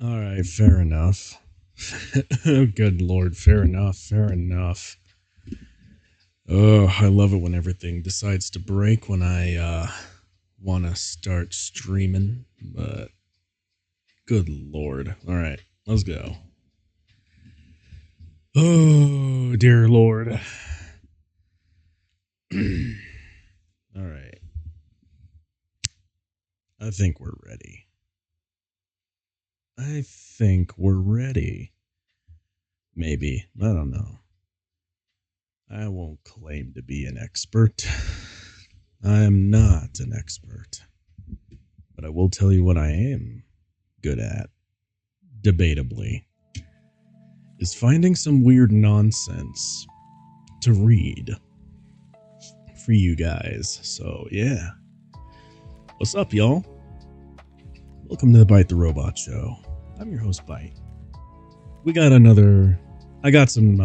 All right, fair enough. Oh, good lord, fair enough, fair enough. Oh, I love it when everything decides to break when I want to start streaming, but good lord. All right, let's go. Oh, dear lord. All right. I think we're ready. I think we're ready. Maybe. I don't know. I won't claim to be an expert. I am not an expert. But I will tell you what I am good at, debatably, is finding some weird nonsense to read for you guys. So, yeah. What's up, y'all? Welcome to the Byte the Robot Show. I'm your host, Byte. We got another... I got some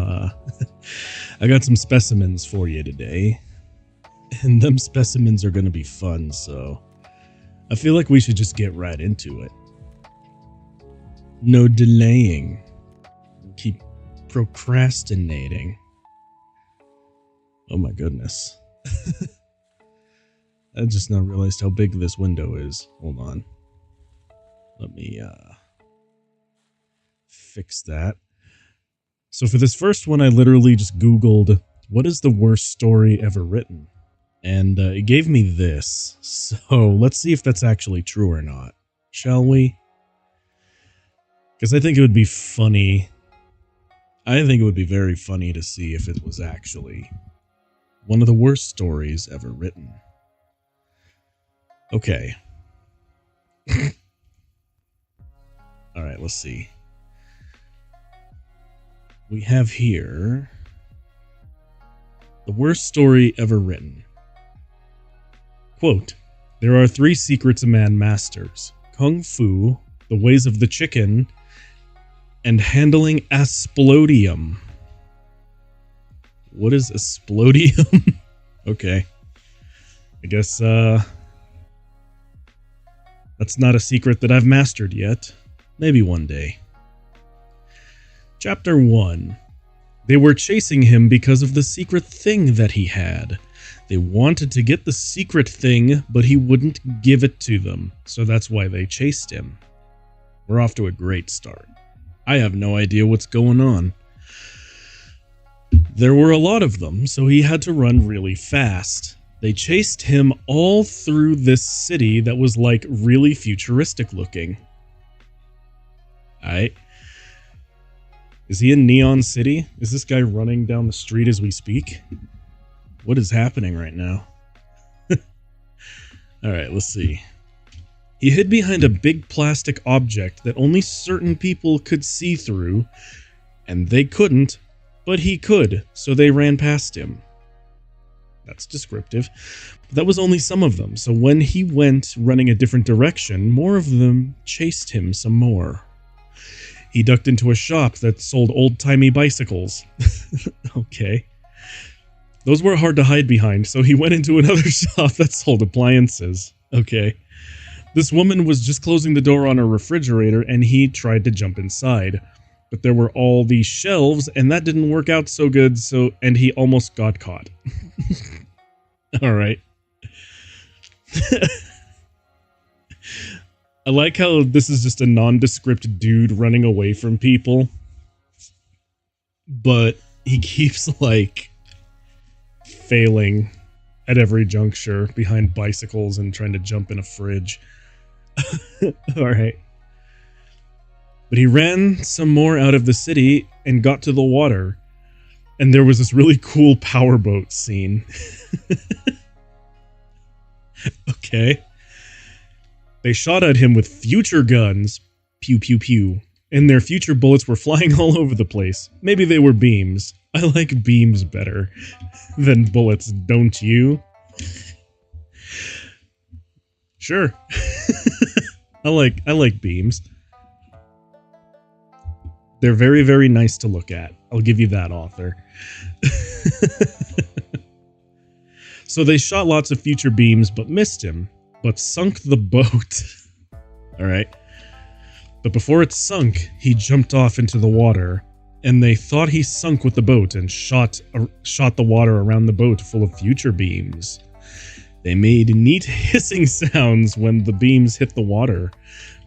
specimens for you today. And them specimens are going to be fun, so I feel like we should just get right into it. No delaying. Keep procrastinating. Oh my goodness. I just now realized how big this window is. Hold on. Let me fix that. So for this first one, I literally just Googled, what is the worst story ever written? And it gave me this. So let's see if that's actually true or not. Shall we? Because I think it would be funny. I think it would be very funny to see if it was actually one of the worst stories ever written. Okay. Alright, let's see. We have here the worst story ever written. Quote, there are 3 secrets a man masters. Kung Fu, the ways of the chicken, and handling asplodium. What is asplodium? Okay. I guess, that's not a secret that I've mastered yet. Maybe one day. Chapter 1. They were chasing him because of the secret thing that he had. They wanted to get the secret thing, but he wouldn't give it to them, so that's why they chased him. We're off to a great start. I have no idea what's going on. There were a lot of them, so he had to run really fast. They chased him all through this city that was like really futuristic looking. Alright. Is he in Neon City? Is this guy running down the street as we speak? What is happening right now? Alright, let's see. He hid behind a big plastic object that only certain people could see through, and they couldn't, but he could, so they ran past him. That's descriptive. But that was only some of them, so when he went running a different direction, more of them chased him some more. He ducked into a shop that sold old-timey bicycles. Okay. Those were hard to hide behind, so he went into another shop that sold appliances. Okay. This woman was just closing the door on her refrigerator, and he tried to jump inside. But there were all these shelves, and that didn't work out so good, and he almost got caught. Alright. I like how this is just a nondescript dude running away from people. But he keeps, like, failing at every juncture behind bicycles and trying to jump in a fridge. Alright. But he ran some more out of the city and got to the water. And there was this really cool powerboat scene. Okay. They shot at him with future guns. Pew pew pew. And their future bullets were flying all over the place. Maybe they were beams. I like beams better than bullets, don't you? Sure. I like beams. They're very, very nice to look at. I'll give you that, author. So they shot lots of future beams, but missed him. But sunk the boat. Alright. But before it sunk, he jumped off into the water, and they thought he sunk with the boat and shot the water around the boat full of future beams. They made neat hissing sounds when the beams hit the water,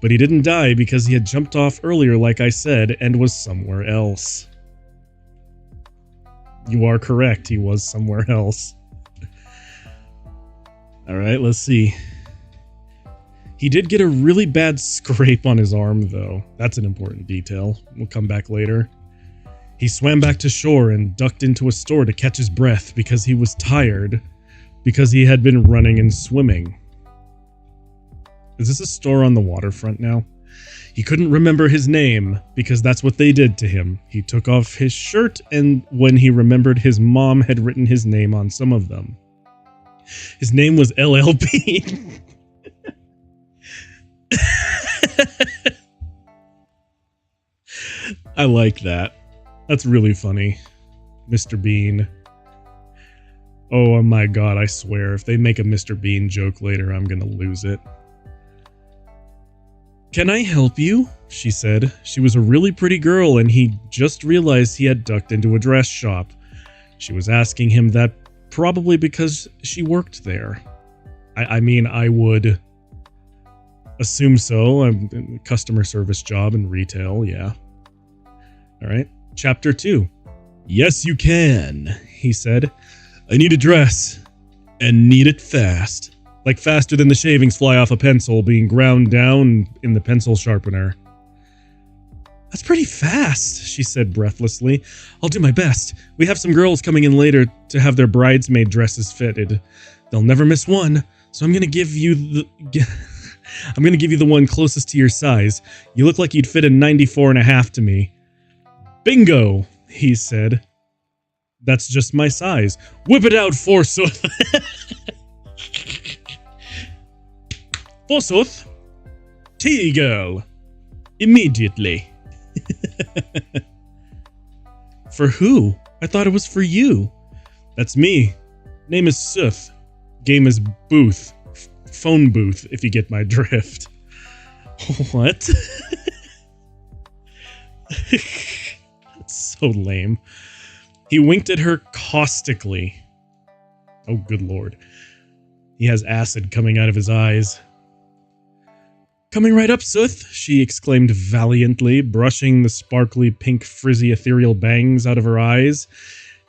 but he didn't die because he had jumped off earlier, like I said, and was somewhere else. You are correct, he was somewhere else. Alright, let's see. He did get a really bad scrape on his arm, though. That's an important detail. We'll come back later. He swam back to shore and ducked into a store to catch his breath because he was tired, because he had been running and swimming. Is this a store on the waterfront now? He couldn't remember his name because that's what they did to him. He took off his shirt, and when he remembered, his mom had written his name on some of them. His name was LLB. I like that. That's really funny. Mr. Bean. Oh my god, I swear, if they make a Mr. Bean joke later, I'm gonna lose it. "Can I help you?" she said. She was a really pretty girl, and he just realized he had ducked into a dress shop. She was asking him that probably because she worked there. I mean, I would assume so. A customer service job in retail, yeah. Alright, Chapter 2. "Yes, you can," he said. "I need a dress, and need it fast. Like faster than the shavings fly off a pencil being ground down in the pencil sharpener." "That's pretty fast," she said breathlessly. "I'll do my best. We have some girls coming in later to have their bridesmaid dresses fitted. They'll never miss one, so I'm gonna give you the one closest to your size. You look like you'd fit a 94.5 to me." "Bingo," he said. "That's just my size. Whip it out, forsooth." "Forsooth, tea girl, immediately." "For who? I thought it was for you." "That's me. Name is Sooth. Game is Booth. Phone booth, if you get my drift." What? That's so lame. He winked at her caustically. Oh, good lord. He has acid coming out of his eyes. "Coming right up, Sooth," she exclaimed valiantly, brushing the sparkly pink frizzy ethereal bangs out of her eyes.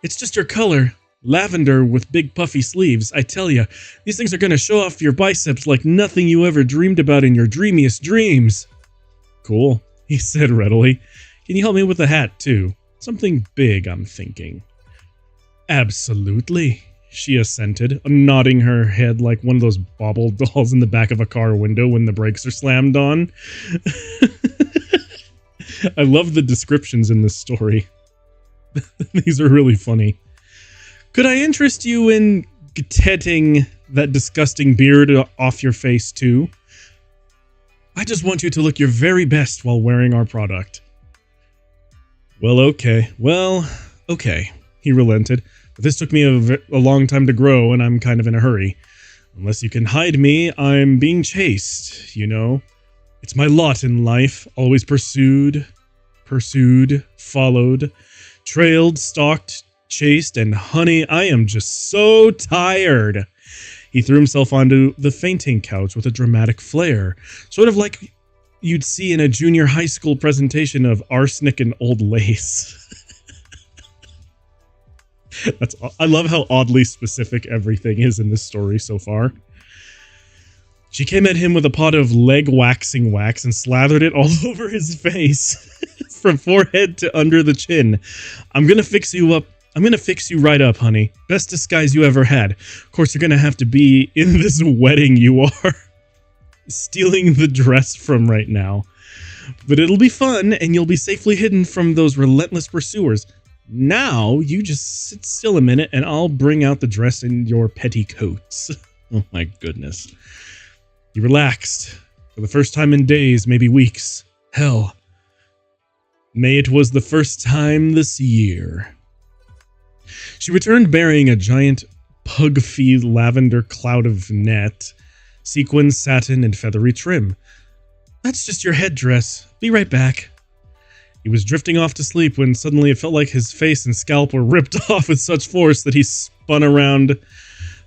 "It's just your color. Lavender with big puffy sleeves. I tell ya, these things are gonna show off your biceps like nothing you ever dreamed about in your dreamiest dreams." "Cool," he said readily. "Can you help me with the hat, too? Something big, I'm thinking." "Absolutely," she assented, nodding her head like one of those bauble dolls in the back of a car window when the brakes are slammed on. I love the descriptions in this story. These are really funny. "Could I interest you in getting that disgusting beard off your face, too? I just want you to look your very best while wearing our product." Well, okay, he relented. "But this took me a long time to grow, and I'm kind of in a hurry. Unless you can hide me, I'm being chased, you know. It's my lot in life, always pursued, followed, trailed, stalked, chased, and honey, I am just so tired." He threw himself onto the fainting couch with a dramatic flair, sort of like you'd see in a junior high school presentation of Arsenic and Old Lace. I love how oddly specific everything is in this story so far. She came at him with a pot of leg waxing wax and slathered it all over his face, from forehead to under the chin. I'm gonna fix you right up, honey. Best disguise you ever had. Of course, you're gonna have to be in this wedding you are stealing the dress from right now. But it'll be fun, and you'll be safely hidden from those relentless pursuers. Now, you just sit still a minute, and I'll bring out the dress in your petticoats." Oh my goodness. He relaxed. For the first time in days, maybe weeks. Hell. May it was the first time this year. She returned bearing a giant pug-feed lavender cloud of net, sequin, satin, and feathery trim. That's just your headdress. Be right back. He was drifting off to sleep when suddenly it felt like his face and scalp were ripped off with such force that he spun around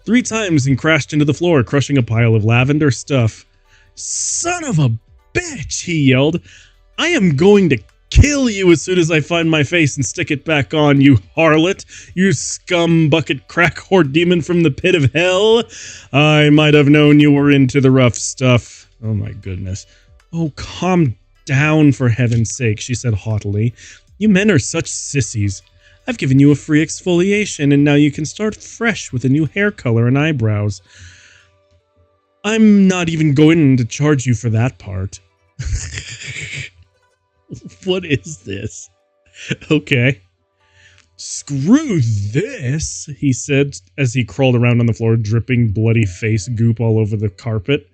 3 times and crashed into the floor, crushing a pile of lavender stuff. Son of a bitch, he yelled. I am going to kill you as soon as I find my face and stick it back on, you harlot, you scum bucket crack whore demon from the pit of hell. I might have known you were into the rough stuff. Oh my goodness. Oh, calm down for heaven's sake, she said haughtily. You men are such sissies. I've given you a free exfoliation and now you can start fresh with a new hair color and eyebrows. I'm not even going to charge you for that part. What is this? Okay. Screw this, he said as he crawled around on the floor, dripping bloody face goop all over the carpet,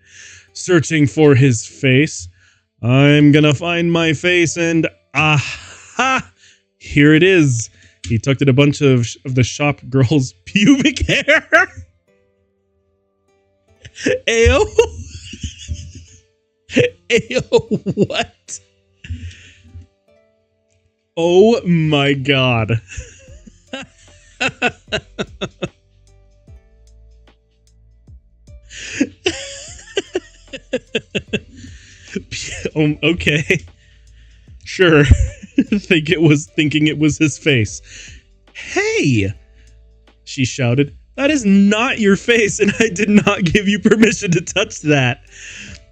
searching for his face. I'm gonna find my face and aha! Here it is. He tucked in a bunch of the shop girl's pubic hair. Ayo. Ayo, what? Oh my god. Okay. Sure. Thinking it was his face. Hey! She shouted. That is not your face, and I did not give you permission to touch that.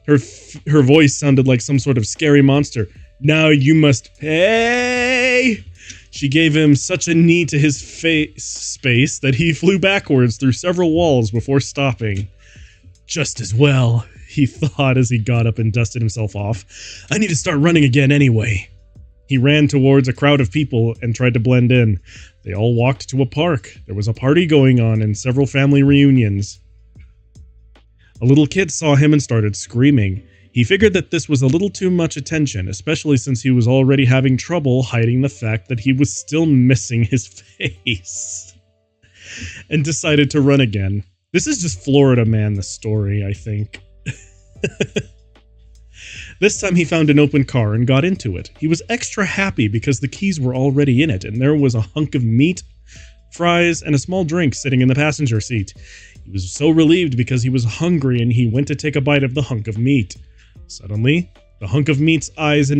Her voice sounded like some sort of scary monster. Now you must pay! She gave him such a knee to his face space that he flew backwards through several walls before stopping. Just as well, he thought as he got up and dusted himself off. I need to start running again anyway. He ran towards a crowd of people and tried to blend in. They all walked to a park. There was a party going on and several family reunions. A little kid saw him and started screaming. He figured that this was a little too much attention, especially since he was already having trouble hiding the fact that he was still missing his face, and decided to run again. This is just Florida Man, the story, I think. This time he found an open car and got into it. He was extra happy because the keys were already in it, and there was a hunk of meat, fries, and a small drink sitting in the passenger seat. He was so relieved because he was hungry and he went to take a bite of the hunk of meat. Suddenly, the hunk of meat's eyes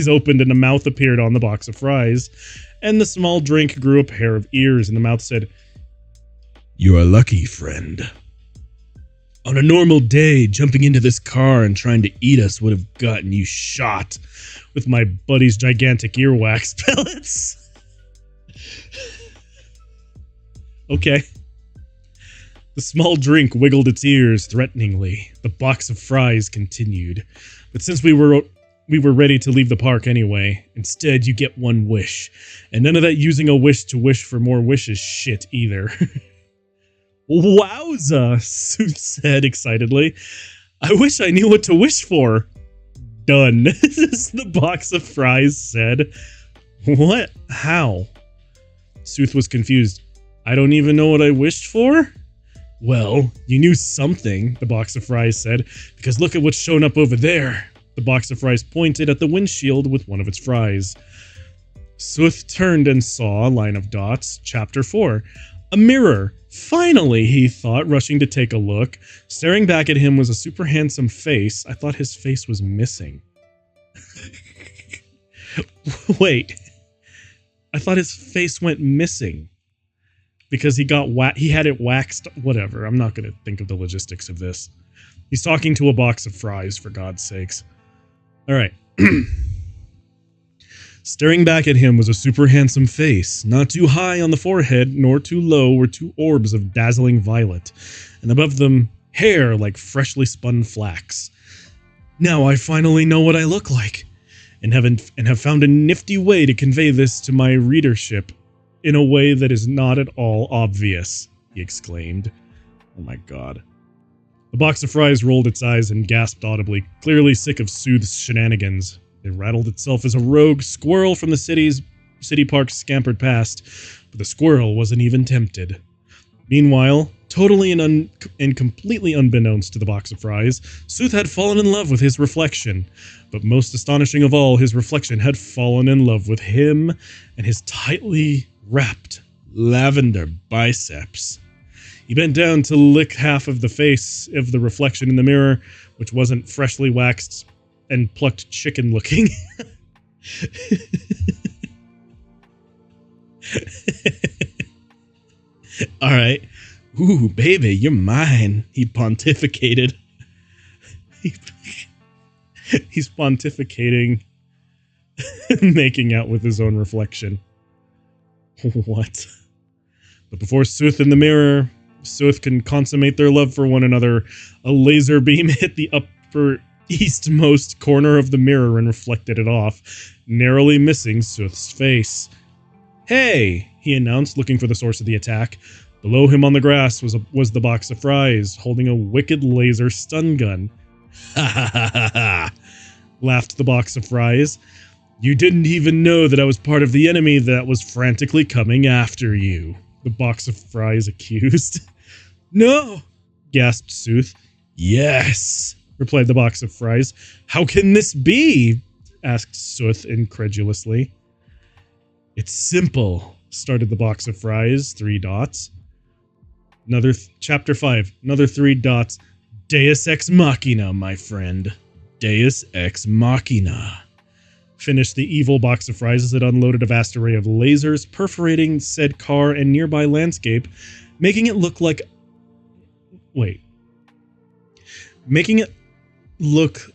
opened and a mouth appeared on the box of fries, and the small drink grew a pair of ears and the mouth said, "You are lucky, friend. On a normal day, jumping into this car and trying to eat us would have gotten you shot with my buddy's gigantic earwax pellets." Okay. The small drink wiggled its ears threateningly. The box of fries continued. But since we were ready to leave the park anyway, instead you get one wish. And none of that using a wish to wish for more wishes shit either. Wowza, Sooth said excitedly. I wish I knew what to wish for. Done, the box of fries said. What? How? Sooth was confused. I don't even know what I wished for? Well, you knew something, the box of fries said, because look at what's shown up over there. The box of fries pointed at the windshield with one of its fries. Sooth turned and saw a line of dots. Chapter 4. A mirror. Finally, he thought, rushing to take a look. Staring back at him was a super handsome face. I thought his face was missing. Wait. I thought his face went missing. Because he had it waxed. Whatever, I'm not going to think of the logistics of this. He's talking to a box of fries, for God's sakes. Alright. Staring back at him was a super handsome face. Not too high on the forehead, nor too low were 2 orbs of dazzling violet. And above them, hair like freshly spun flax. Now I finally know what I look like. And have found a nifty way to convey this to my readership. In a way that is not at all obvious, he exclaimed. Oh my god. The box of fries rolled its eyes and gasped audibly, clearly sick of Sooth's shenanigans. It rattled itself as a rogue squirrel from the city park scampered past, but the squirrel wasn't even tempted. Meanwhile, Totally and completely unbeknownst to the box of fries, Sooth had fallen in love with his reflection. But most astonishing of all, his reflection had fallen in love with him and his tightly wrapped lavender biceps. He bent down to lick half of the face of the reflection in the mirror, which wasn't freshly waxed and plucked chicken looking. All right. Ooh, baby, you're mine, he pontificated. He's pontificating, making out with his own reflection. What? But before Sooth in the mirror, Sooth can consummate their love for one another, a laser beam hit the upper eastmost corner of the mirror and reflected it off, narrowly missing Sooth's face. Hey, he announced, looking for the source of the attack. Below him on the grass was the box of fries, holding a wicked laser stun gun. Ha ha ha ha ha, laughed the box of fries. You didn't even know that I was part of the enemy that was frantically coming after you, the box of fries accused. No, gasped Sooth. Yes, replied the box of fries. How can this be? Asked Sooth incredulously. It's simple, started the box of fries, 3 dots. Another chapter 5, another 3 dots. Deus ex machina, my friend. Deus ex machina. Finished the evil box of fries as it unloaded a vast array of lasers, perforating said car and nearby landscape, making it look like... Making it look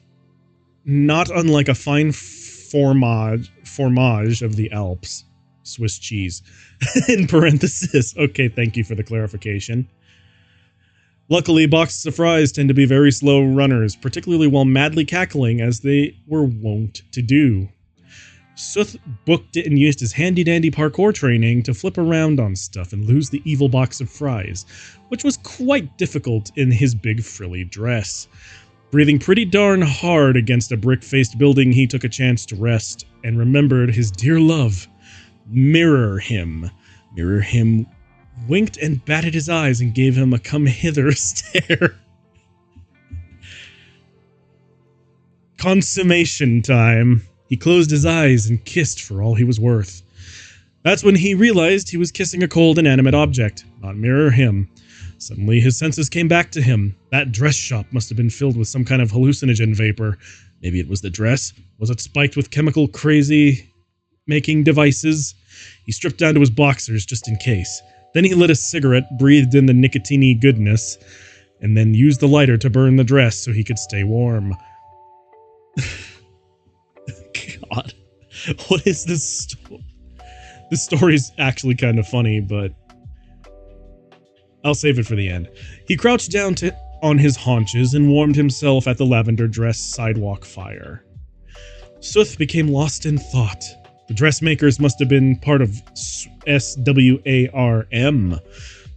not unlike a fine fromage of the Alps. Swiss cheese. In parenthesis. Okay, thank you for the clarification. Luckily, boxes of fries tend to be very slow runners, particularly while madly cackling, as they were wont to do. Sooth booked it and used his handy-dandy parkour training to flip around on stuff and lose the evil box of fries, which was quite difficult in his big frilly dress. Breathing pretty darn hard against a brick-faced building, he took a chance to rest and remembered his dear love. Mirror him, winked and batted his eyes and gave him a come-hither stare. Consummation time. He closed his eyes and kissed for all he was worth. That's when he realized he was kissing a cold, inanimate object, not mirror him. Suddenly, his senses came back to him. That dress shop must have been filled with some kind of hallucinogen vapor. Maybe it was the dress. Was it spiked with chemical crazy-making devices? He stripped down to his boxers just in case. Then he lit a cigarette, breathed in the nicotine-y goodness, and then used the lighter to burn the dress so he could stay warm. God. What is this story? This story's actually kind of funny, but I'll save it for the end. He crouched down on his haunches and warmed himself at the lavender dress sidewalk fire. Sooth became lost in thought. The dressmakers must have been part of SWARM,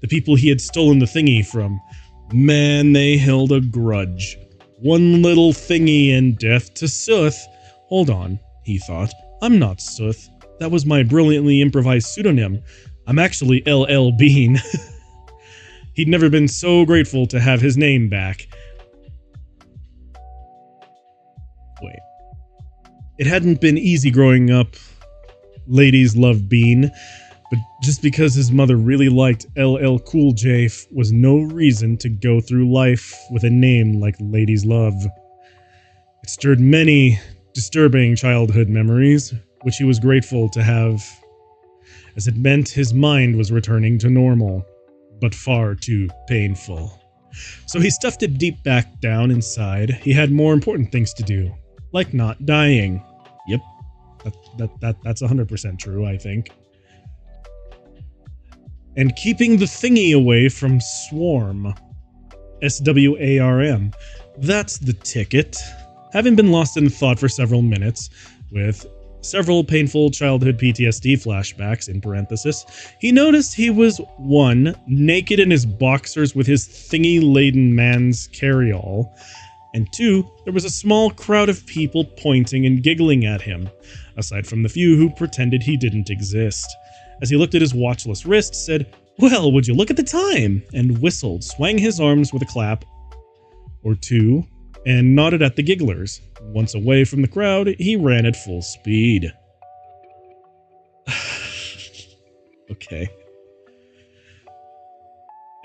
the people he had stolen the thingy from. Man, they held a grudge. One little thingy and death to Sooth. Hold on, he thought. I'm not Sooth. That was my brilliantly improvised pseudonym. I'm actually LL Bean. He'd never been so grateful to have his name back. Wait. It hadn't been easy growing up. Ladies love Bean, but just because his mother really liked LL Cool J was no reason to go through life with a name like Ladies Love. It stirred many disturbing childhood memories, which he was grateful to have, as it meant his mind was returning to normal, but far too painful. So he stuffed it deep back down inside. He had more important things to do, like not dying. Yep. That's 100% true, I think. And keeping the thingy away from Swarm. SWARM. That's the ticket. Having been lost in thought for several minutes, with several painful childhood PTSD flashbacks in parenthesis, he noticed he was 1. Naked in his boxers with his thingy-laden man's carryall, and 2. There was a small crowd of people pointing and giggling at him, aside from the few who pretended he didn't exist. As he looked at his watchless wrist, said, Well, would you look at the time? And whistled, swang his arms with a clap or two, and nodded at the gigglers. Once away from the crowd, he ran at full speed. Okay.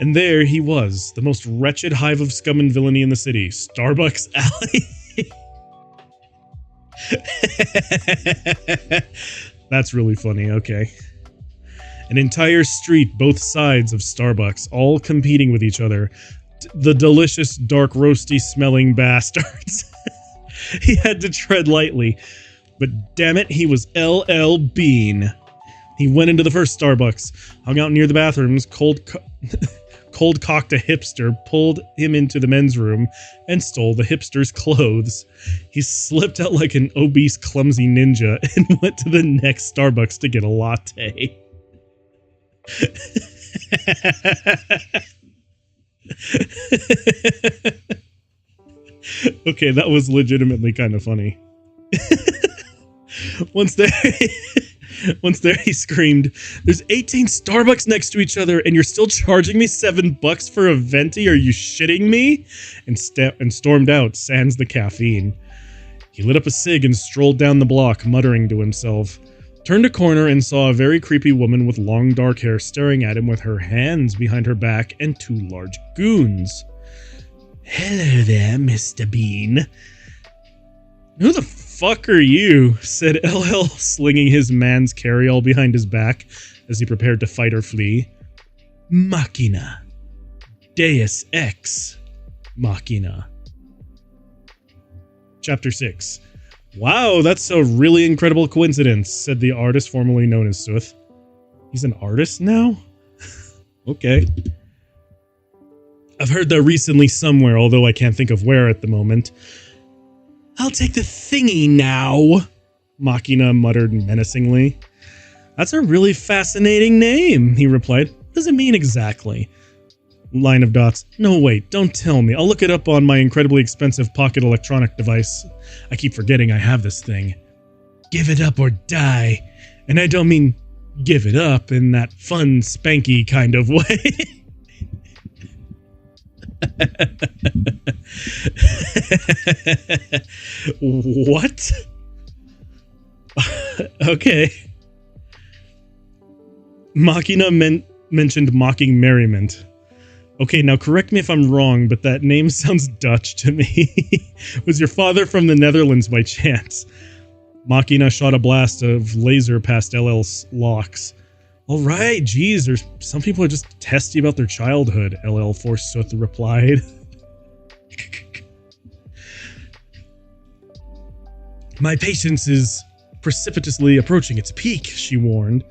And there he was, the most wretched hive of scum and villainy in the city, Starbucks Alley. That's really funny, okay. An entire street, both sides of Starbucks, all competing with each other. The delicious, dark, roasty smelling bastards. He had to tread lightly, but damn it, he was LL Bean. He went into the first Starbucks, hung out near the bathrooms, cold-cocked a hipster, pulled him into the men's room, and stole the hipster's clothes. He slipped out like an obese, clumsy ninja and went to the next Starbucks to get a latte. Okay, that was legitimately kind of funny. Once there, he screamed, "There's 18 Starbucks next to each other, and you're still charging me $7 for a venti? Are you shitting me?" And stormed out, sans the caffeine. He lit up a cig and strolled down the block, muttering to himself. Turned a corner and saw a very creepy woman with long dark hair staring at him with her hands behind her back and two large goons. "Hello there, Mr. Bean." "Who the fuck are you?" said LL, slinging his man's carryall behind his back as he prepared to fight or flee. "Machina. Deus Ex Machina." Chapter 6. "Wow, that's a really incredible coincidence," said the artist formerly known as Suth. He's an artist now? Okay. "I've heard that recently somewhere, although I can't think of where at the moment." "I'll take the thingy now," Machina muttered menacingly. "That's a really fascinating name," he replied. "What does it mean exactly?" Line of dots. "No, wait, don't tell me. I'll look it up on my incredibly expensive pocket electronic device. I keep forgetting I have this thing. Give it up or die. And I don't mean give it up in that fun, spanky kind of way." What? Okay. Machina mentioned mocking merriment. Okay, now correct me if I'm wrong, but that name sounds Dutch to me. Was your father from the Netherlands by chance? Machina shot a blast of laser past LL's locks. "Alright, geez, some people are just testy about their childhood," LL Forsooth replied. "My patience is precipitously approaching its peak," she warned.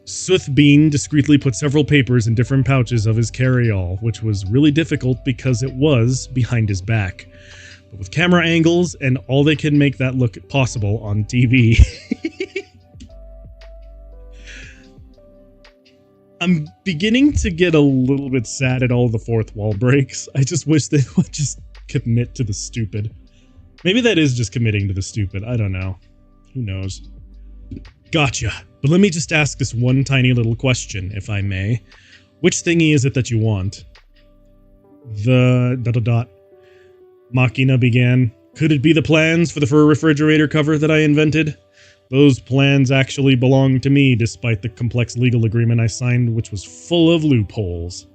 Suth Bean discreetly put several papers in different pouches of his carryall, which was really difficult because it was behind his back. But with camera angles and all they can make that look possible on TV. I'm beginning to get a little bit sad at all the fourth wall breaks. I just wish they would just commit to the stupid. Maybe that is just committing to the stupid. I don't know. Who knows? "Gotcha. But let me just ask this one tiny little question, if I may. Which thingy is it that you want?" The ... Machina began. "Could it be the plans for the fur refrigerator cover that I invented? Those plans actually belong to me, despite the complex legal agreement I signed, which was full of loopholes. ...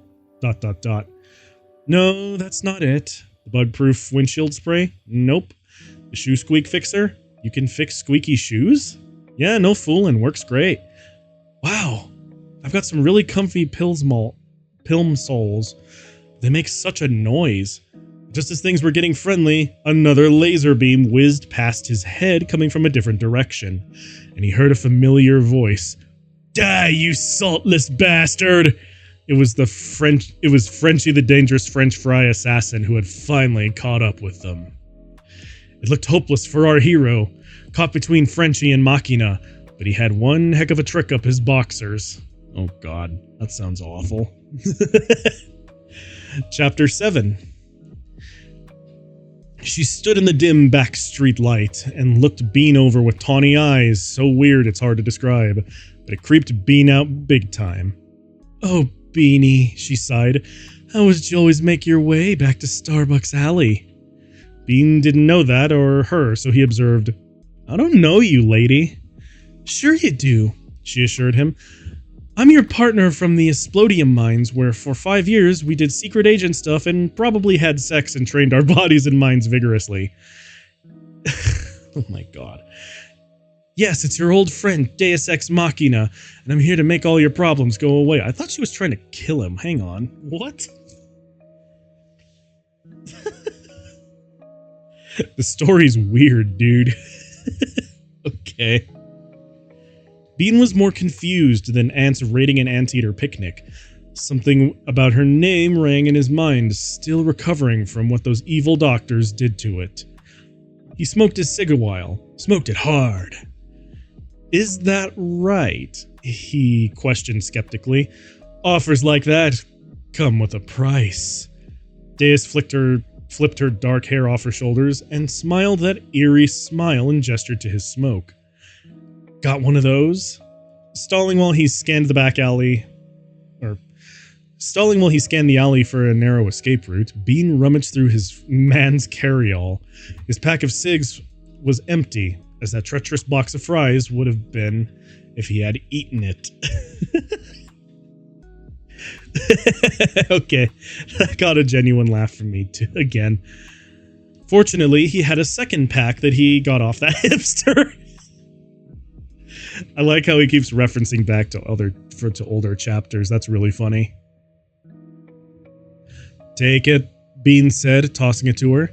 No, that's not it. The bug-proof windshield spray? Nope. The shoe squeak fixer? You can fix squeaky shoes? Yeah, no fooling, works great. Wow, I've got some really comfy Pilm soles. They make such a noise." Just as things were getting friendly, another laser beam whizzed past his head coming from a different direction, and he heard a familiar voice. "Die, you saltless bastard!" It was Frenchie the dangerous French fry assassin who had finally caught up with them. It looked hopeless for our hero, caught between Frenchie and Machina, but he had one heck of a trick up his boxers. Oh god, that sounds awful. Chapter 7. She stood in the dim back street light and looked Bean over with tawny eyes, so weird it's hard to describe, but it creeped Bean out big time. Oh, Beanie, she sighed. How would you always make your way back to Starbucks Alley? Bean didn't know that or her, so he observed, I don't know you, lady. Sure you do, she assured him. I'm your partner from the Esplodium mines, where for 5 years we did secret agent stuff and probably had sex and trained our bodies and minds vigorously. Oh my god. Yes, it's your old friend, Deus Ex Machina, and I'm here to make all your problems go away. I thought she was trying to kill him. Hang on. What? The story's weird, dude. Okay. Bean was more confused than ants raiding an anteater picnic. Something about her name rang in his mind, still recovering from what those evil doctors did to it. He smoked his cig a while. Smoked it hard. Is that right? He questioned skeptically. Offers like that come with a price. Deus flipped her dark hair off her shoulders and smiled that eerie smile and gestured to his smoke. Got one of those? Stalling while he scanned the alley for a narrow escape route, Bean rummaged through his man's carryall. His pack of cigs was empty, as that treacherous box of fries would have been if he had eaten it. Okay, that got a genuine laugh from me too, again. Fortunately, he had a second pack that he got off that hipster. I like how he keeps referencing back to older chapters. That's really funny. Take it, Bean said, tossing it to her.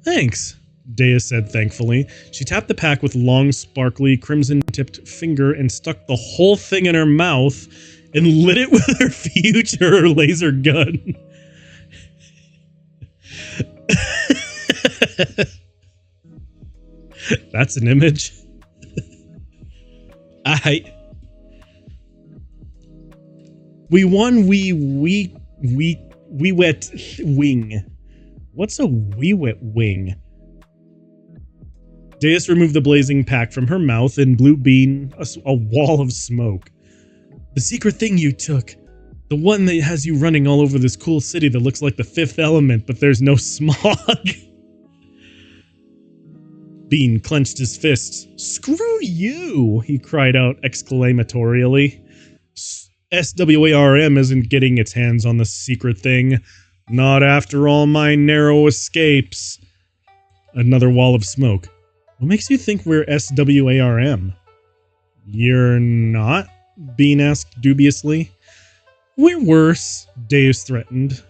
Thanks, Deus said thankfully. She tapped the pack with long, sparkly, crimson-tipped finger and stuck the whole thing in her mouth and lit it with her future laser gun. That's an image. We won wee wet wing. What's a wee wet wing? Deus removed the blazing pack from her mouth and blew Bean a wall of smoke. The secret thing you took. The one that has you running all over this cool city that looks like the Fifth Element, but there's no smog. Bean clenched his fists. Screw you, he cried out exclamatorily. SWARM isn't getting its hands on the secret thing. Not after all my narrow escapes. Another wall of smoke. What makes you think we're SWARM? You're not? Bean asked dubiously. We're worse, Deus threatened.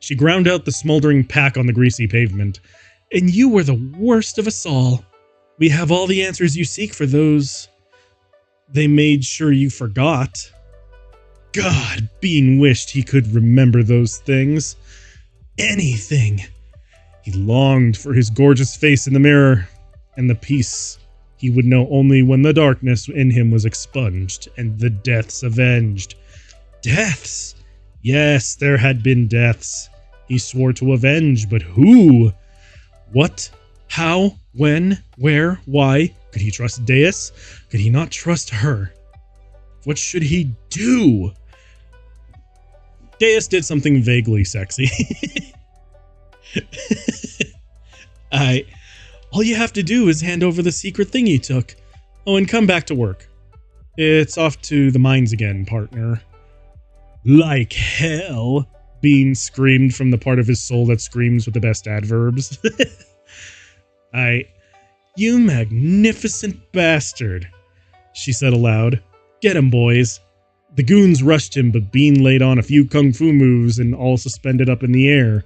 She ground out the smoldering pack on the greasy pavement. And you were the worst of us all. We have all the answers you seek for those they made sure you forgot. God, Bean wished he could remember those things. Anything. He longed for his gorgeous face in the mirror, and the peace he would know only when the darkness in him was expunged and the deaths avenged. Deaths! Yes, there had been deaths. He swore to avenge, but who? What? How? When? Where? Why? Could he trust Deus? Could he not trust her? What should he do? Deus did something vaguely sexy. All you have to do is hand over the secret thing you took. Oh, and come back to work. It's off to the mines again, partner. Like hell, Bean screamed from the part of his soul that screams with the best adverbs. You magnificent bastard, she said aloud. Get him, boys. The goons rushed him, but Bean laid on a few kung fu moves and all suspended up in the air.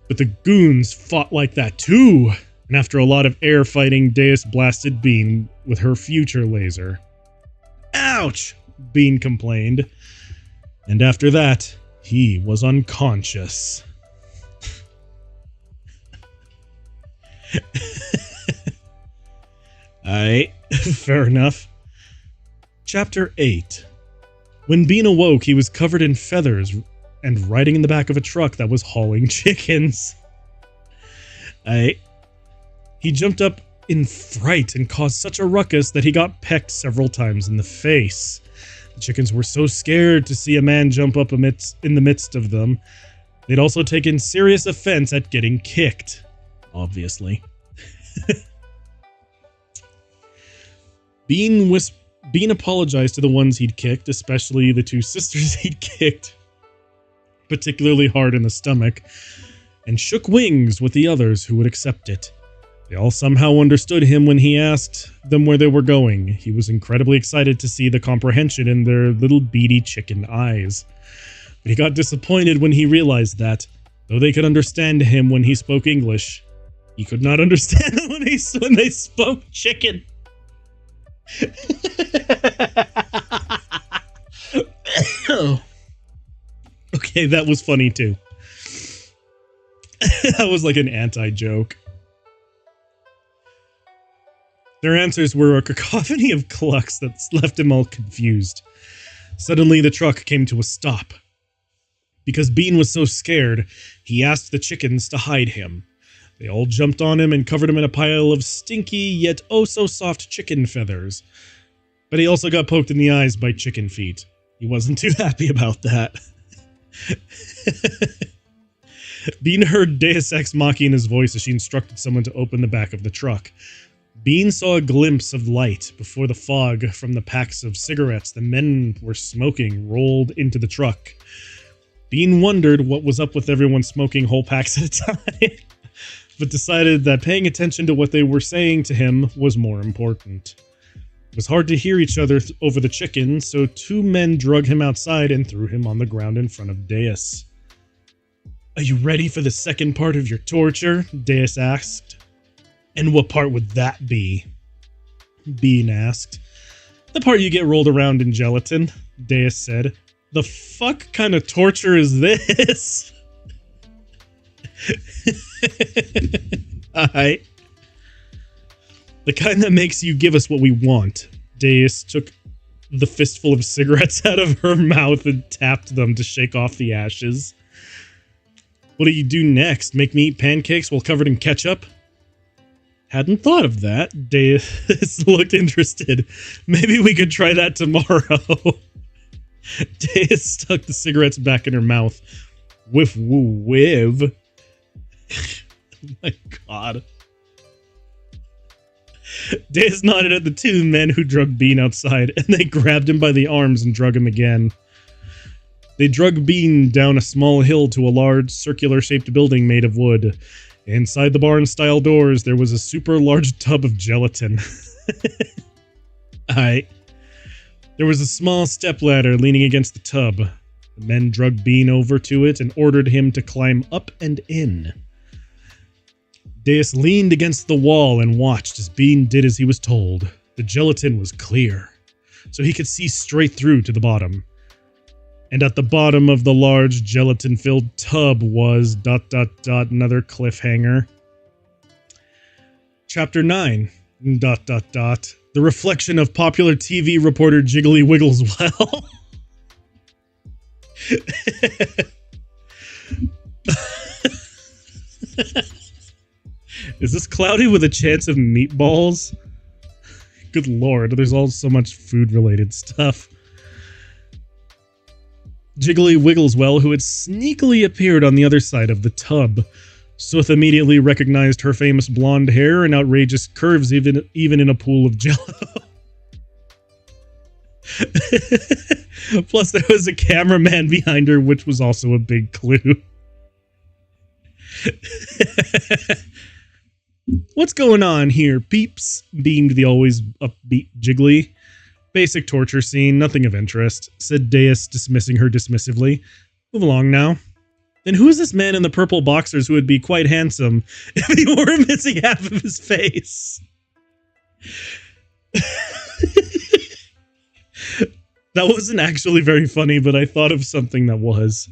But the goons fought like that too, and after a lot of air fighting, Deus blasted Bean with her future laser. Ouch, Bean complained. And after that, he was unconscious. Fair enough. Chapter 8. When Bean awoke, he was covered in feathers and riding in the back of a truck that was hauling chickens. He jumped up in fright and caused such a ruckus that he got pecked several times in the face. The chickens were so scared to see a man jump up in the midst of them. They'd also taken serious offense at getting kicked. Obviously. Bean apologized to the ones he'd kicked, especially the two sisters he'd kicked particularly hard in the stomach, and shook wings with the others who would accept it. They all somehow understood him when he asked them where they were going. He was incredibly excited to see the comprehension in their little beady chicken eyes. But he got disappointed when he realized that, though they could understand him when he spoke English, he could not understand them when they spoke chicken. Okay, that was funny too. That was like an anti-joke. Their answers were a cacophony of clucks that left him all confused. Suddenly, the truck came to a stop. Because Bean was so scared, he asked the chickens to hide him. They all jumped on him and covered him in a pile of stinky yet oh-so-soft chicken feathers. But he also got poked in the eyes by chicken feet. He wasn't too happy about that. Bean heard Deus Ex Machina in his voice as she instructed someone to open the back of the truck. Bean saw a glimpse of light before the fog from the packs of cigarettes the men were smoking rolled into the truck. Bean wondered what was up with everyone smoking whole packs at a time, but decided that paying attention to what they were saying to him was more important. It was hard to hear each other over the chicken, so two men drug him outside and threw him on the ground in front of Deus. "Are you ready for the second part of your torture?" Deus asked. "And what part would that be?" Bean asked. "The part you get rolled around in gelatin," Deus said. "The fuck kind of torture is this?" Alright. "The kind that makes you give us what we want." Deus took the fistful of cigarettes out of her mouth and tapped them to shake off the ashes. "What do you do next? Make me eat pancakes while covered in ketchup?" "Hadn't thought of that." Deus looked interested. "Maybe we could try that tomorrow." Deus stuck the cigarettes back in her mouth. Whiff woo whiv. Oh my god. Deus nodded at the two men who drug Bean outside, and they grabbed him by the arms and drug him again. They drug Bean down a small hill to a large, circular-shaped building made of wood. Inside the barn-style doors, there was a super large tub of gelatin. Alright. There was a small stepladder leaning against the tub. The men dragged Bean over to it and ordered him to climb up and in. Deus leaned against the wall and watched as Bean did as he was told. The gelatin was clear, so he could see straight through to the bottom. And at the bottom of the large gelatin-filled tub was ... another cliffhanger. Chapter 9 ... The reflection of popular TV reporter Jiggly Wiggleswell. Is this cloudy with a chance of meatballs? Good lord, there's all so much food-related stuff. Jiggly Wiggleswell, who had sneakily appeared on the other side of the tub. Sooth immediately recognized her famous blonde hair and outrageous curves even in a pool of jello. Plus, there was a cameraman behind her, which was also a big clue. "What's going on here, peeps?" beamed the always upbeat Jiggly. "Basic torture scene, nothing of interest," said Deus, dismissing her dismissively. "Move along now." "Then who is this man in the purple boxers who would be quite handsome if he were missing half of his face?" That wasn't actually very funny, but I thought of something that was.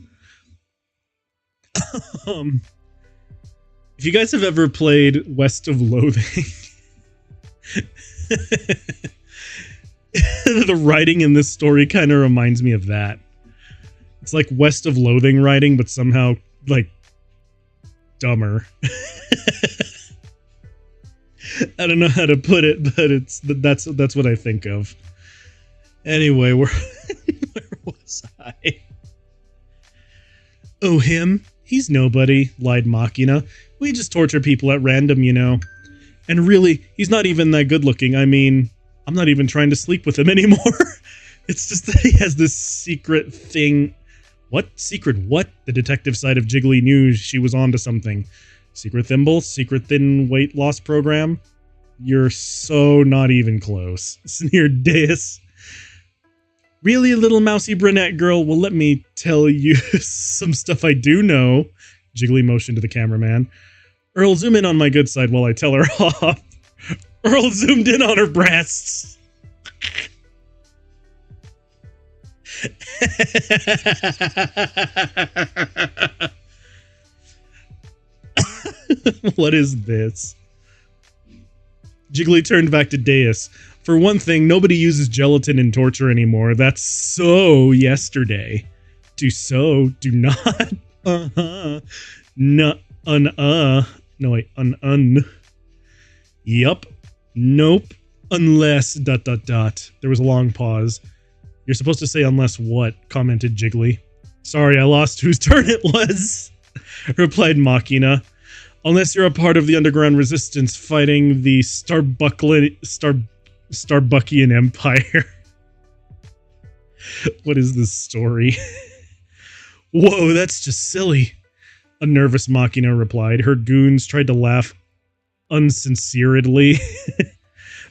If you guys have ever played West of Loathing, the writing in this story kind of reminds me of that. It's like West of Loathing writing, but somehow, like, dumber. I don't know how to put it, but that's what I think of. Anyway, where was I? Oh, him? He's nobody, lied Machina. We just torture people at random, you know. And really, he's not even that good looking. I mean, I'm not even trying to sleep with him anymore. It's just that he has this secret thing. What? Secret what? The detective side of Jiggly knew she was onto something. Secret thimble? Secret thin weight loss program? You're so not even close, sneered Deus. Really, a little mousy brunette girl? Well, let me tell you some stuff I do know. Jiggly motioned to the cameraman. Earl, zoom in on my good side while I tell her off. Earl zoomed in on her breasts. What is this? Jiggly turned back to Deus. For one thing, nobody uses gelatin in torture anymore. That's so yesterday. Do not. Uh-huh. No, no wait, Yup. Nope. Unless, ... There was a long pause. You're supposed to say unless what? Commented Jiggly. Sorry, I lost whose turn it was. Replied Machina. Unless you're a part of the underground resistance fighting the Starbuckian Empire. What is this story? Whoa, that's just silly. A nervous Machina replied. Her goons tried to laugh unsinceredly.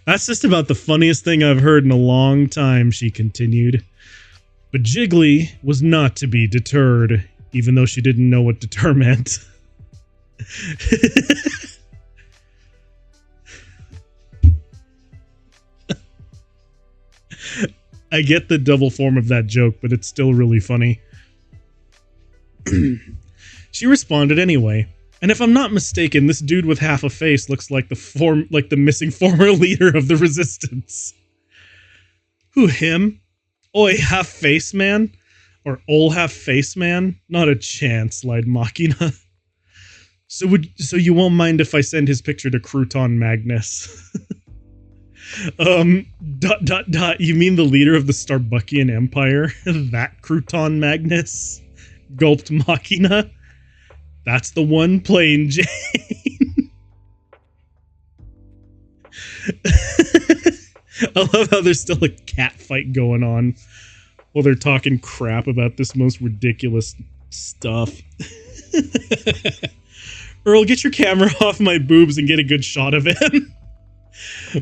That's just about the funniest thing I've heard in a long time, she continued. But Jiggly was not to be deterred, even though she didn't know what deter meant. I get the double form of that joke, but it's still really funny. She responded anyway. And if I'm not mistaken, this dude with half a face looks like the missing former leader of the resistance. Who, him? Oi, half face man? Or ol half face man? Not a chance, lied Machina. So you won't mind if I send his picture to Crouton Magnus? You mean the leader of the Starbuckian Empire? That Crouton Magnus? Gulped Machina. That's the one, plain Jane. I love how there's still a cat fight going on while they're talking crap about this most ridiculous stuff. Earl, get your camera off my boobs and get a good shot of him.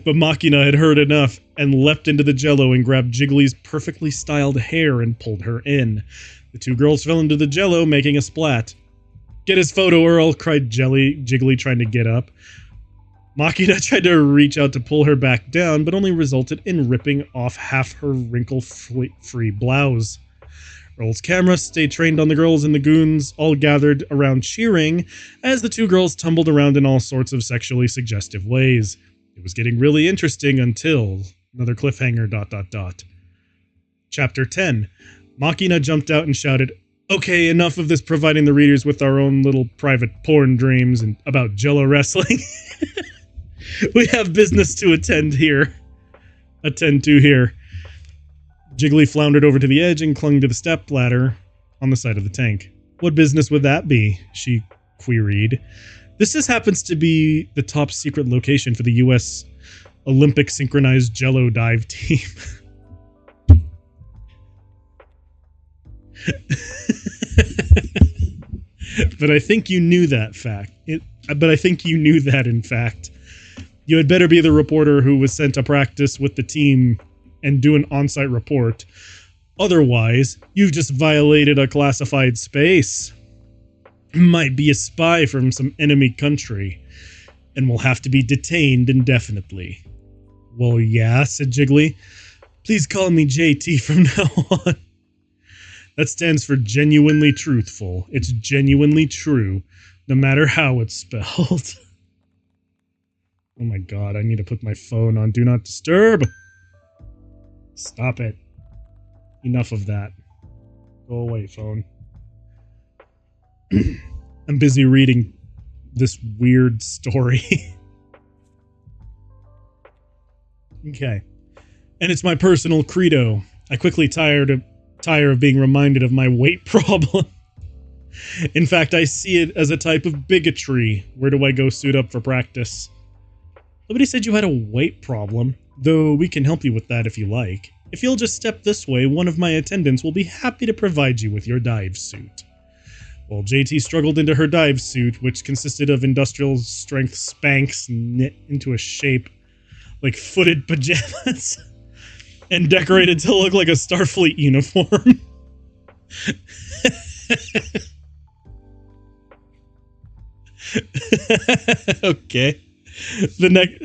But Machina had heard enough and leapt into the jello and grabbed Jiggly's perfectly styled hair and pulled her in. The two girls fell into the jello, making a splat. Get his photo, Earl, cried Jiggly, trying to get up. Machina tried to reach out to pull her back down, but only resulted in ripping off half her wrinkle-free blouse. Earl's camera stayed trained on the girls, and the goons all gathered around cheering as the two girls tumbled around in all sorts of sexually suggestive ways. It was getting really interesting until... Another cliffhanger, ... Chapter 10. Machina jumped out and shouted, Okay, enough of this providing the readers with our own little private porn dreams and about Jello wrestling. We have business to attend to here. Jiggly floundered over to the edge and clung to the step ladder on the side of the tank. What business would that be? She queried. This just happens to be the top secret location for the U.S. Olympic synchronized Jello dive team. But I think you knew that fact. In fact. You had better be the reporter who was sent to practice with the team and do an on-site report. Otherwise, you've just violated a classified space. Might be a spy from some enemy country, and will have to be detained indefinitely. Well, yeah, said Jiggly. Please call me JT from now on. That stands for genuinely truthful. It's genuinely true, no matter how it's spelled. Oh my god, I need to put my phone on Do Not Disturb. Stop it. Enough of that. Go away, phone. I'm busy reading this weird story. Okay. And it's my personal credo. I quickly tire of being reminded of my weight problem. In fact, I see it as a type of bigotry. Where do I go suit up for practice? Nobody said you had a weight problem, though we can help you with that if you like. If you'll just step this way, one of my attendants will be happy to provide you with your dive suit. Well, JT struggled into her dive suit, which consisted of industrial strength Spanx knit into a shape like footed pajamas and decorated to look like a Starfleet uniform. Okay. The next,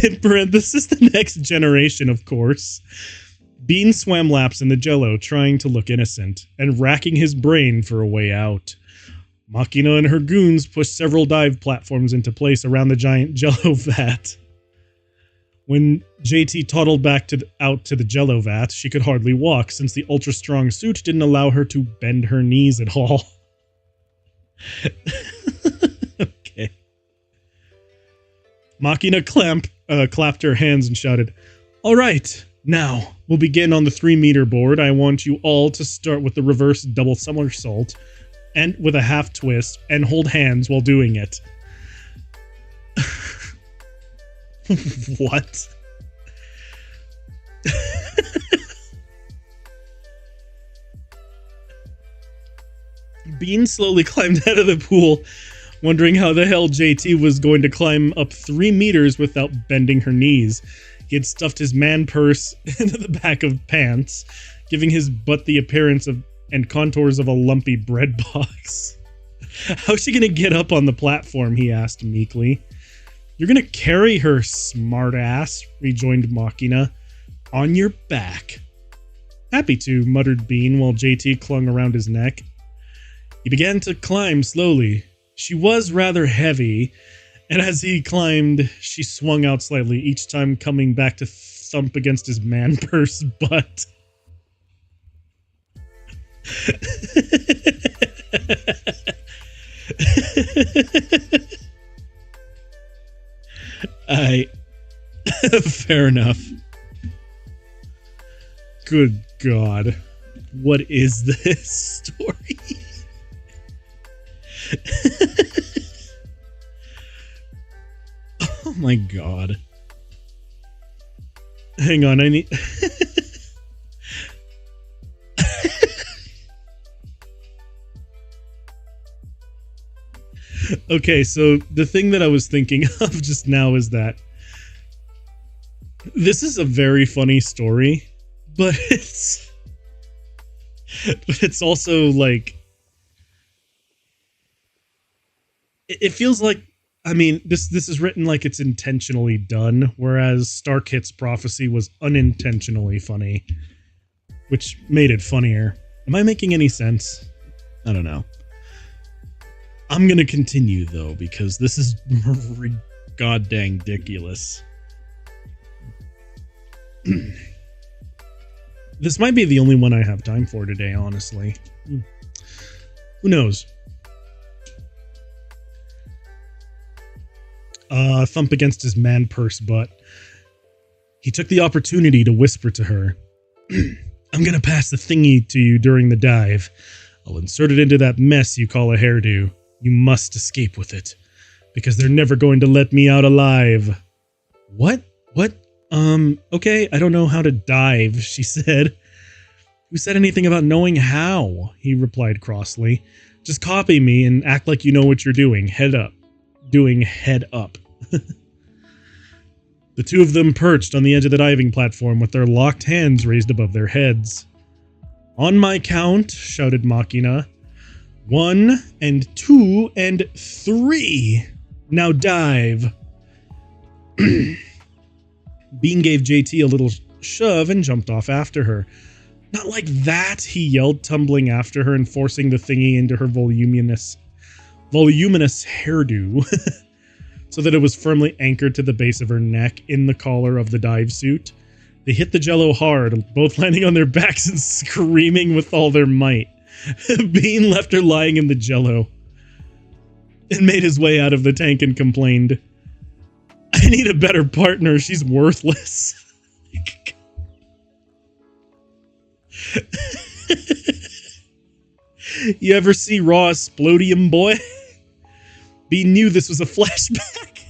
in parenthesis, the next generation, of course. Bean swam laps in the jello, trying to look innocent, and racking his brain for a way out. Machina and her goons pushed several dive platforms into place around the giant jello vat. When JT toddled back out to the jello vat, she could hardly walk, since the ultra-strong suit didn't allow her to bend her knees at all. Okay. Machina clapped her hands and shouted, "All right, now, we'll begin on the 3-meter board. I want you all to start with the reverse double somersault and with a half twist and hold hands while doing it." What? Bean slowly climbed out of the pool, wondering how the hell JT was going to climb up 3 meters without bending her knees. He had stuffed his man purse into the back of pants, giving his butt the appearance of and contours of a lumpy bread box. "How's she gonna get up on the platform?" he asked meekly. "You're gonna carry her, smartass," rejoined Machina. "On your back." "Happy to," muttered Bean while JT clung around his neck. He began to climb slowly. She was rather heavy, and as he climbed, she swung out slightly, each time coming back to thump against his man purse butt. Fair enough. Good God. What is this story? Oh my God. Hang on, I need... Okay, so the thing that I was thinking of just now is that this is a very funny story, but it's also like, it feels like, I mean, this is written like it's intentionally done, whereas Starkit's prophecy was unintentionally funny, which made it funnier. Am I making any sense? I don't know. I'm gonna continue though, because this is god dang ridiculous. This might be the only one I have time for today, honestly. Who knows? Thump against his man purse butt. He took the opportunity to whisper to her, "I'm gonna pass the thingy to you during the dive. I'll insert it into that mess you call a hairdo. You must escape with it, because they're never going to let me out alive." What? Okay, I don't know how to dive, she said. Who said anything about knowing how? He replied crossly. Just copy me and act like you know what you're doing. Head up. Doing head up. The two of them perched on the edge of the diving platform with their locked hands raised above their heads. "On my count," shouted Machina. 1 and 2 and 3. Now dive. Bean gave JT a little shove and jumped off after her. "Not like that," he yelled, tumbling after her and forcing the thingy into her voluminous hairdo so that it was firmly anchored to the base of her neck in the collar of the dive suit. They hit the jello hard, both landing on their backs and screaming with all their might. Bean left her lying in the jello and made his way out of the tank and complained, "I need a better partner. She's worthless." You ever see Raw Explodium, boy? Bean knew this was a flashback.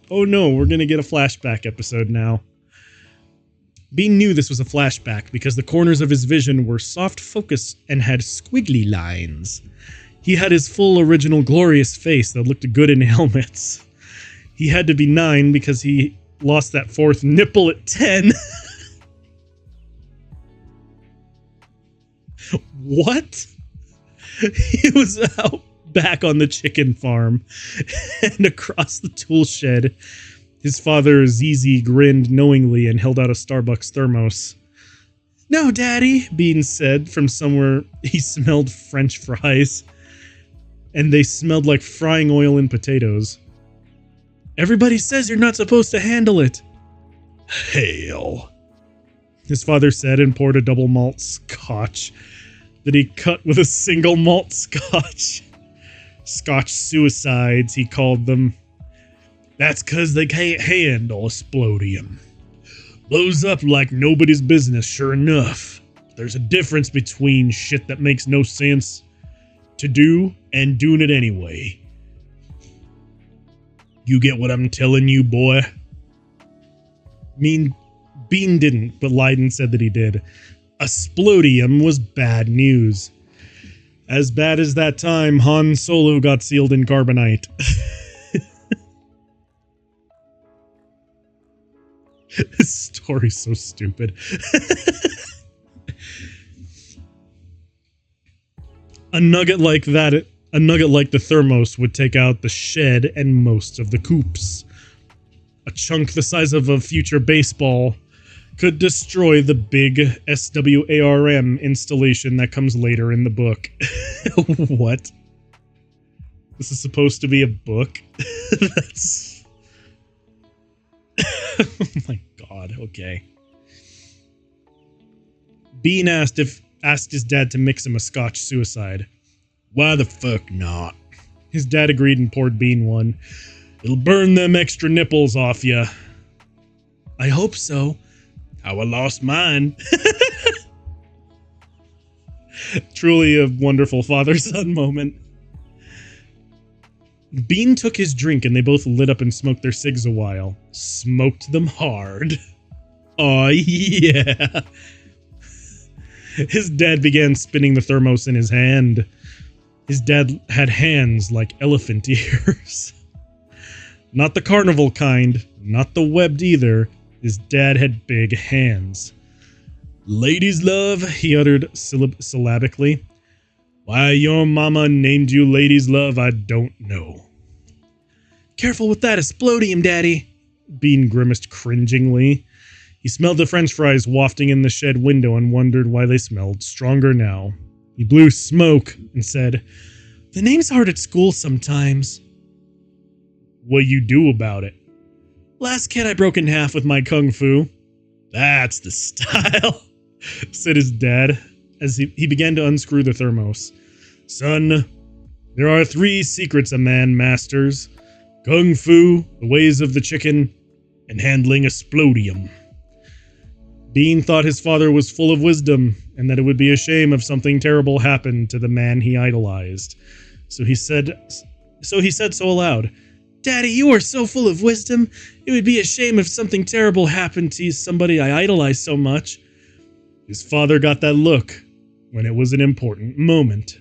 Oh no, we're gonna get a flashback episode now. Bean knew this was a flashback because the corners of his vision were soft focus and had squiggly lines. He had his full original glorious face that looked good in helmets. He had to be 9 because he lost that 4th nipple at 10. What? He was out back on the chicken farm and across the tool shed. His father, ZZ, grinned knowingly and held out a Starbucks thermos. "No, Daddy," Bean said from somewhere. He smelled French fries, and they smelled like frying oil in potatoes. "Everybody says you're not supposed to handle it." "Hell," his father said and poured a double malt scotch that he cut with a single malt scotch. Scotch suicides, he called them. "That's 'cause they can't handle Explodium. Blows up like nobody's business, sure enough. There's a difference between shit that makes no sense to do and doing it anyway. You get what I'm telling you, boy?" Bean didn't, but Lydon said that he did. Explodium was bad news. As bad as that time Han Solo got sealed in carbonite. This story's so stupid. A nugget like that, a nugget like the thermos would take out the shed and most of the coops. A chunk the size of a future baseball could destroy the big SWARM installation that comes later in the book. What? This is supposed to be a book? That's... Oh my god, okay. Bean asked his dad to mix him a Scotch suicide. "Why the fuck not?" His dad agreed and poured Bean one. "It'll burn them extra nipples off ya." "I hope so." "How I lost mine." Truly a wonderful father-son moment. Bean took his drink and they both lit up and smoked their cigs a while. Smoked them hard. Aw, yeah. His dad began spinning the thermos in his hand. His dad had hands like elephant ears. Not the carnival kind, not the webbed either. His dad had big hands. "Ladies' love," he uttered syllabically. "Why your mama named you Ladies' love, I don't know." "Careful with that Explodium, Daddy," Bean grimaced cringingly. He smelled the French fries wafting in the shed window and wondered why they smelled stronger now. He blew smoke and said, "The name's hard at school sometimes." "What you do about it?" "Last kid I broke in half with my kung fu." "That's the style," said his dad as he began to unscrew the thermos. "Son, there are 3 secrets a man masters. Kung fu, the ways of the chicken, and handling Explodium." Bean thought his father was full of wisdom and that it would be a shame if something terrible happened to the man he idolized. So he said so aloud. "Daddy, you are so full of wisdom. It would be a shame if something terrible happened to somebody I idolize so much." His father got that look when it was an important moment.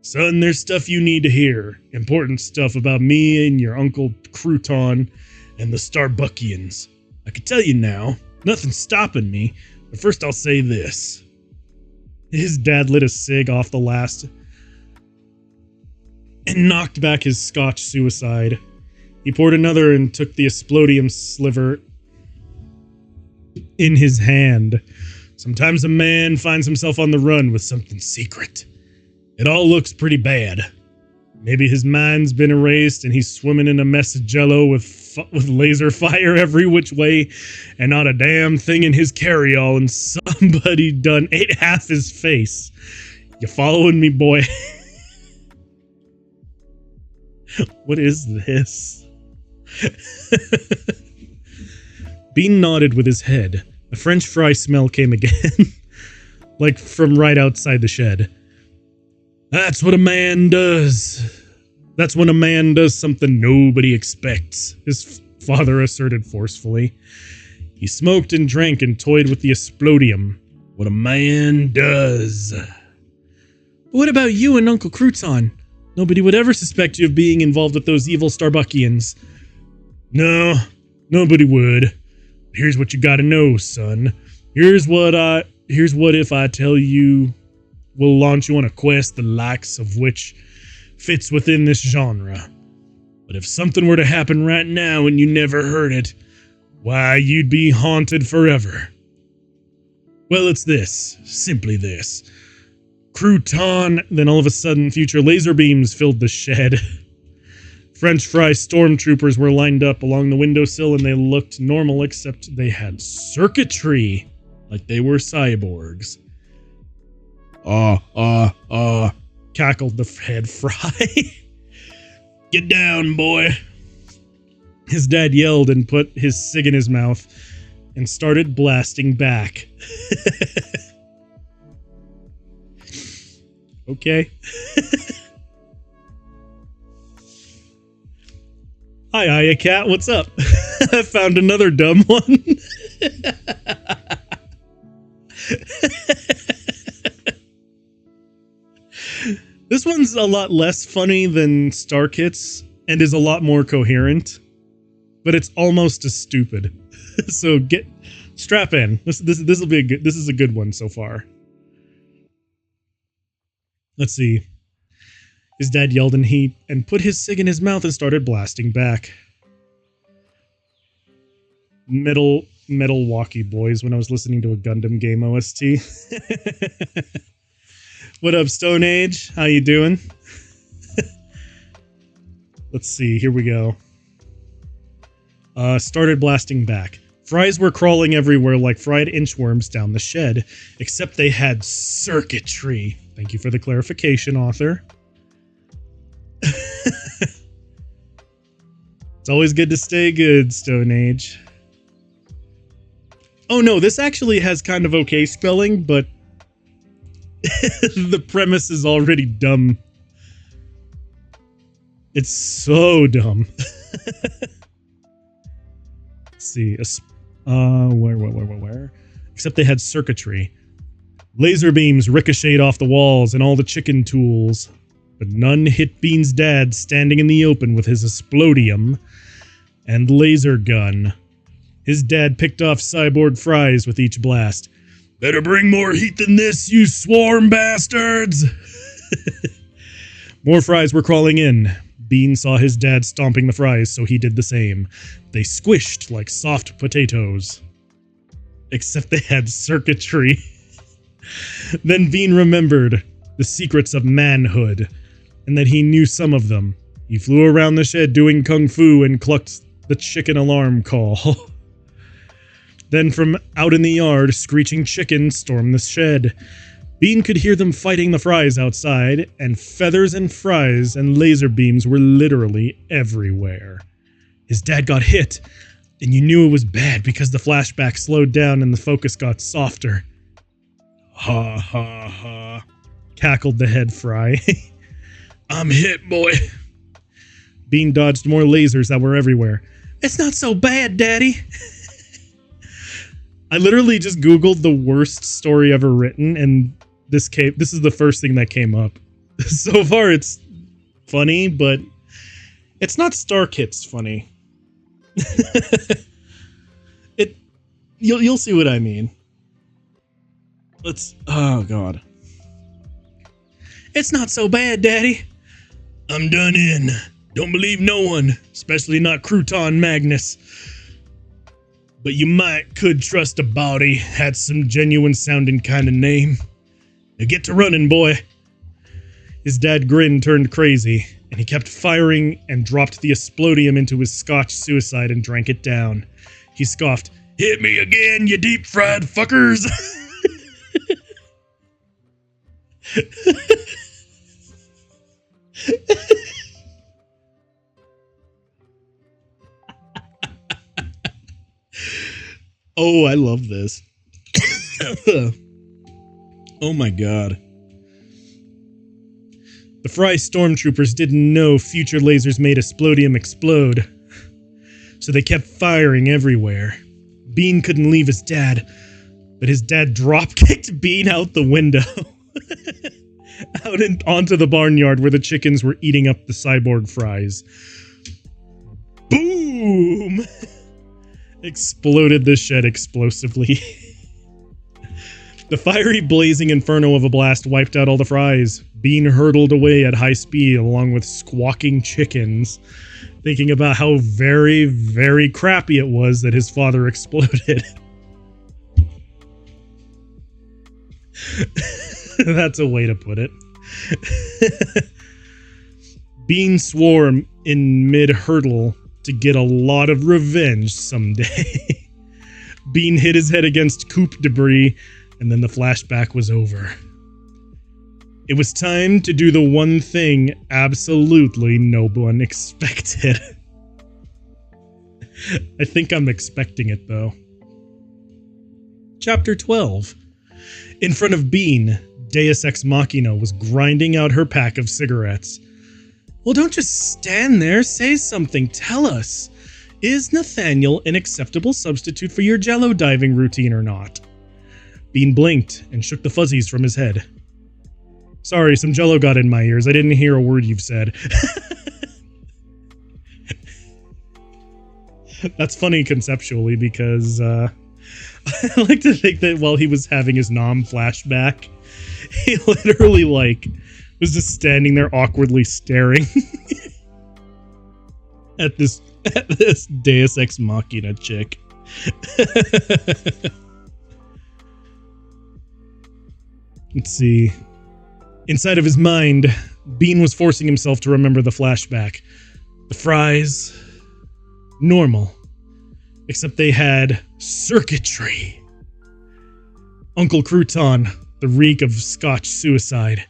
"Son, there's stuff you need to hear. Important stuff about me and your Uncle Crouton and the Starbuckians. I can tell you now, nothing's stopping me, but first I'll say this." His dad lit a cig off the last and knocked back his Scotch suicide. He poured another and took the Explodium sliver in his hand. "Sometimes a man finds himself on the run with something secret. It all looks pretty bad. Maybe his mind's been erased and he's swimming in a mess of jello with laser fire every which way and not a damn thing in his carry-all, and somebody done ate half his face. You following me, boy?" What is this? Bean nodded with his head. The French fry smell came again. like from right outside the shed. That's what a man does. That's when a man does something nobody expects, his father asserted forcefully. He smoked and drank and toyed with the explodium. What a man does. What about you and Uncle Crouton? Nobody would ever suspect you of being involved with those evil Starbuckians. No, nobody would. Here's what you gotta know, son. Here's what if I tell you we'll launch you on a quest the likes of which fits within this genre. But if something were to happen right now and you never heard it, why, you'd be haunted forever. Well, it's this. Simply this. Crouton. Then all of a sudden, future laser beams filled the shed. French fry stormtroopers were lined up along the windowsill and they looked normal except they had circuitry. Like they were cyborgs. Cackled the head fry. Get down, boy. His dad yelled and put his cig in his mouth and started blasting back. Okay. Hi, Aya Cat, what's up? I found another dumb one. This one's a lot less funny than Star Kits and is a lot more coherent, but it's almost as stupid. So strap in. This will be this is a good one so far. Let's see. His dad yelled in heat and put his cig in his mouth and started blasting back. Metal walkie boys when I was listening to a Gundam game OST. What up, Stone Age? How you doing? Let's see, here we go. Started blasting back. Fries were crawling everywhere like fried inchworms down the shed, except they had circuitry. Thank you for the clarification, author. It's always good to stay good, Stone Age. Oh no, this actually has kind of okay spelling, but the premise is already dumb. It's so dumb. Let's see. Where? Except they had circuitry. Laser beams ricocheted off the walls and all the chicken tools, but none hit Bean's dad standing in the open with his explodium and laser gun. His dad picked off cyborg fries with each blast. Better bring more heat than this, you swarm bastards! More fries were crawling in. Bean saw his dad stomping the fries, so he did the same. They squished like soft potatoes. Except they had circuitry. Then Bean remembered the secrets of manhood, and that he knew some of them. He flew around the shed doing kung fu and clucked the chicken alarm call. Then from out in the yard, screeching chickens stormed the shed. Bean could hear them fighting the fries outside, and feathers and fries and laser beams were literally everywhere. His dad got hit, and you knew it was bad because the flashback slowed down and the focus got softer. Ha ha ha, cackled the head fry. I'm hit, boy. Bean dodged more lasers that were everywhere. It's not so bad, Daddy. I literally just Googled the worst story ever written, and this is the first thing that came up. So far, it's funny, but it's not Star Kits funny. You'll see what I mean. Oh god. It's not so bad, Daddy. I'm done in. Don't believe no one, especially not Crouton Magnus. But you could trust a body, had some genuine sounding kind of name. Now get to running, boy. His dad grinned, turned crazy, and he kept firing and dropped the explodium into his Scotch suicide and drank it down. He scoffed, "Hit me again, you deep-fried fuckers!" Oh, I love this. Oh my god. The Fry stormtroopers didn't know future lasers made Explodium explode, so they kept firing everywhere. Bean couldn't leave his dad, but his dad drop-kicked Bean out the window. Onto the barnyard where the chickens were eating up the cyborg fries. Boom! Exploded the shed explosively. The fiery, blazing inferno of a blast wiped out all the fries. Bean hurtled away at high speed along with squawking chickens, thinking about how very, very crappy it was that his father exploded. That's a way to put it. Bean swore in mid-hurtle to get a lot of revenge someday. Bean hit his head against coop debris, and then the flashback was over. It was time to do the one thing absolutely no one expected. I think I'm expecting it, though. Chapter 12. In front of Bean, Deus Ex Machina was grinding out her pack of cigarettes. Well, don't just stand there. Say something. Tell us. Is Nathaniel an acceptable substitute for your jello diving routine or not? Bean blinked and shook the fuzzies from his head. Sorry, some jello got in my ears. I didn't hear a word you've said. That's funny conceptually because I like to think that while he was having his nom flashback, he literally was just standing there awkwardly staring at this Deus Ex Machina chick. Let's see. Inside of his mind, Bean was forcing himself to remember the flashback. The fries, normal, except they had circuitry. Uncle Crouton, the reek of Scotch suicide,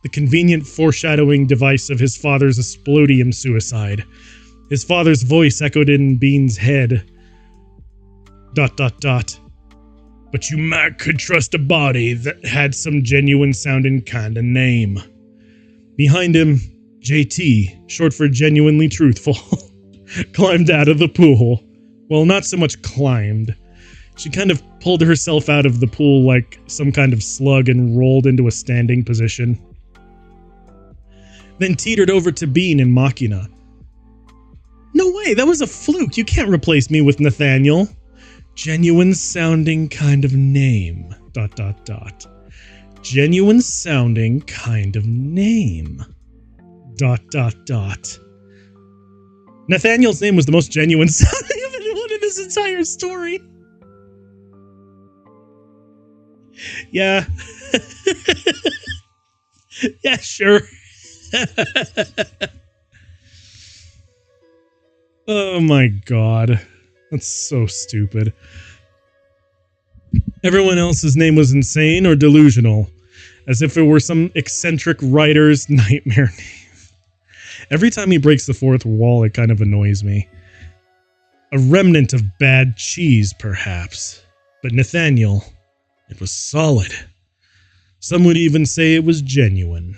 the convenient foreshadowing device of his father's Explodium suicide. His father's voice echoed in Bean's head. ... But you might could trust a body that had some genuine sounding kinda name. Behind him, JT, short for genuinely truthful, climbed out of the pool. Well, not so much climbed. She kind of pulled herself out of the pool like some kind of slug and rolled into a standing position. Then teetered over to Bean in Machina. No way, that was a fluke. You can't replace me with Nathaniel. Genuine sounding kind of name. ... Genuine sounding kind of name. ... Nathaniel's name was the most genuine sounding of anyone in this entire story. Yeah. Yeah, sure. Oh my god. That's so stupid. Everyone else's name was insane or delusional, as if it were some eccentric writer's nightmare name. Every time he breaks the fourth wall, it kind of annoys me. A remnant of bad cheese, perhaps. But Nathaniel, it was solid. Some would even say it was genuine.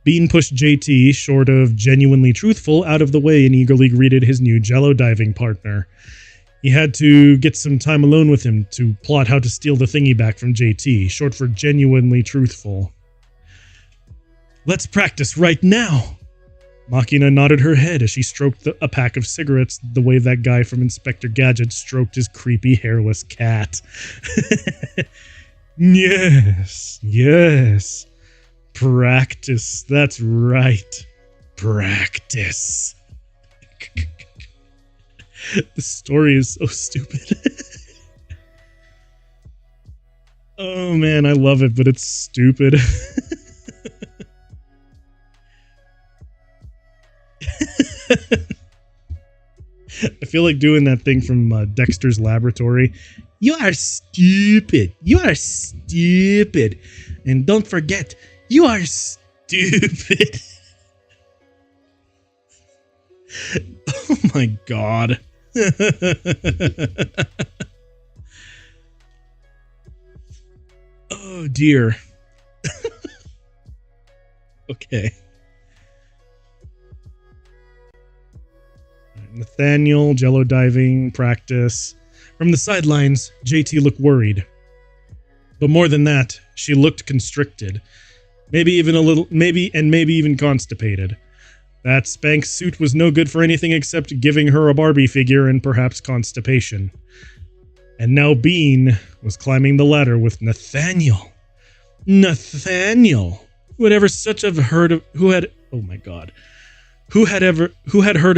Bean pushed JT, short of genuinely truthful, out of the way and eagerly greeted his new jello diving partner. He had to get some time alone with him to plot how to steal the thingy back from JT, short for genuinely truthful. Let's practice right now. Machina nodded her head as she stroked a pack of cigarettes the way that guy from Inspector Gadget stroked his creepy hairless cat. Yes. Practice, that's right. Practice. The story is so stupid. Oh man, I love it, but it's stupid. I feel like doing that thing from Dexter's Laboratory. You are stupid. You are stupid. And don't forget, you are stupid. Oh my god. Oh Oh, dear. Okay. Nathaniel, jello diving, practice. From the sidelines, JT looked worried. But more than that, she looked constricted. Maybe even constipated. That Spanx suit was no good for anything except giving her a Barbie figure and perhaps constipation. And now Bean was climbing the ladder with Nathaniel. Nathaniel! Who had heard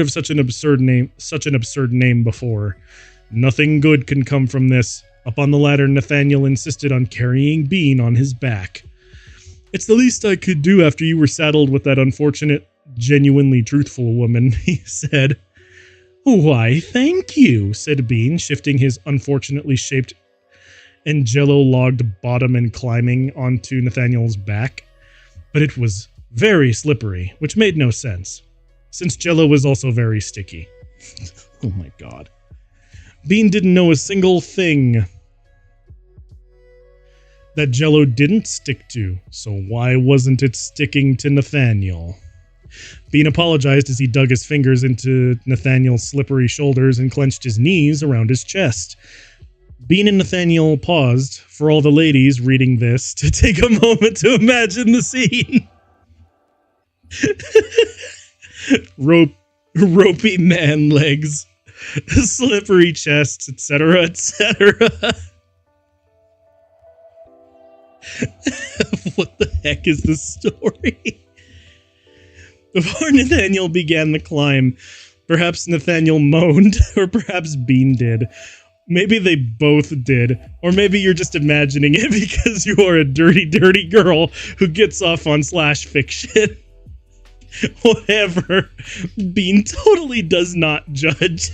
of such an absurd name before? Nothing good can come from this. Up on the ladder, Nathaniel insisted on carrying Bean on his back. It's the least I could do after you were saddled with that unfortunate, genuinely truthful woman, he said. Why, thank you, said Bean, shifting his unfortunately shaped and jello-logged bottom and climbing onto Nathaniel's back. But it was very slippery, which made no sense, since jello was also very sticky. Oh my god. Bean didn't know a single thing that jello didn't stick to, so why wasn't it sticking to Nathaniel? Bean apologized as he dug his fingers into Nathaniel's slippery shoulders and clenched his knees around his chest. Bean and Nathaniel paused, for all the ladies reading this, to take a moment to imagine the scene. Ropey man legs, slippery chests, etc., etc. What the heck is this story? Before Nathaniel began the climb, perhaps Nathaniel moaned, or perhaps Bean did. Maybe they both did, or maybe you're just imagining it because you are a dirty, dirty girl who gets off on slash fiction. Whatever. Bean totally does not judge.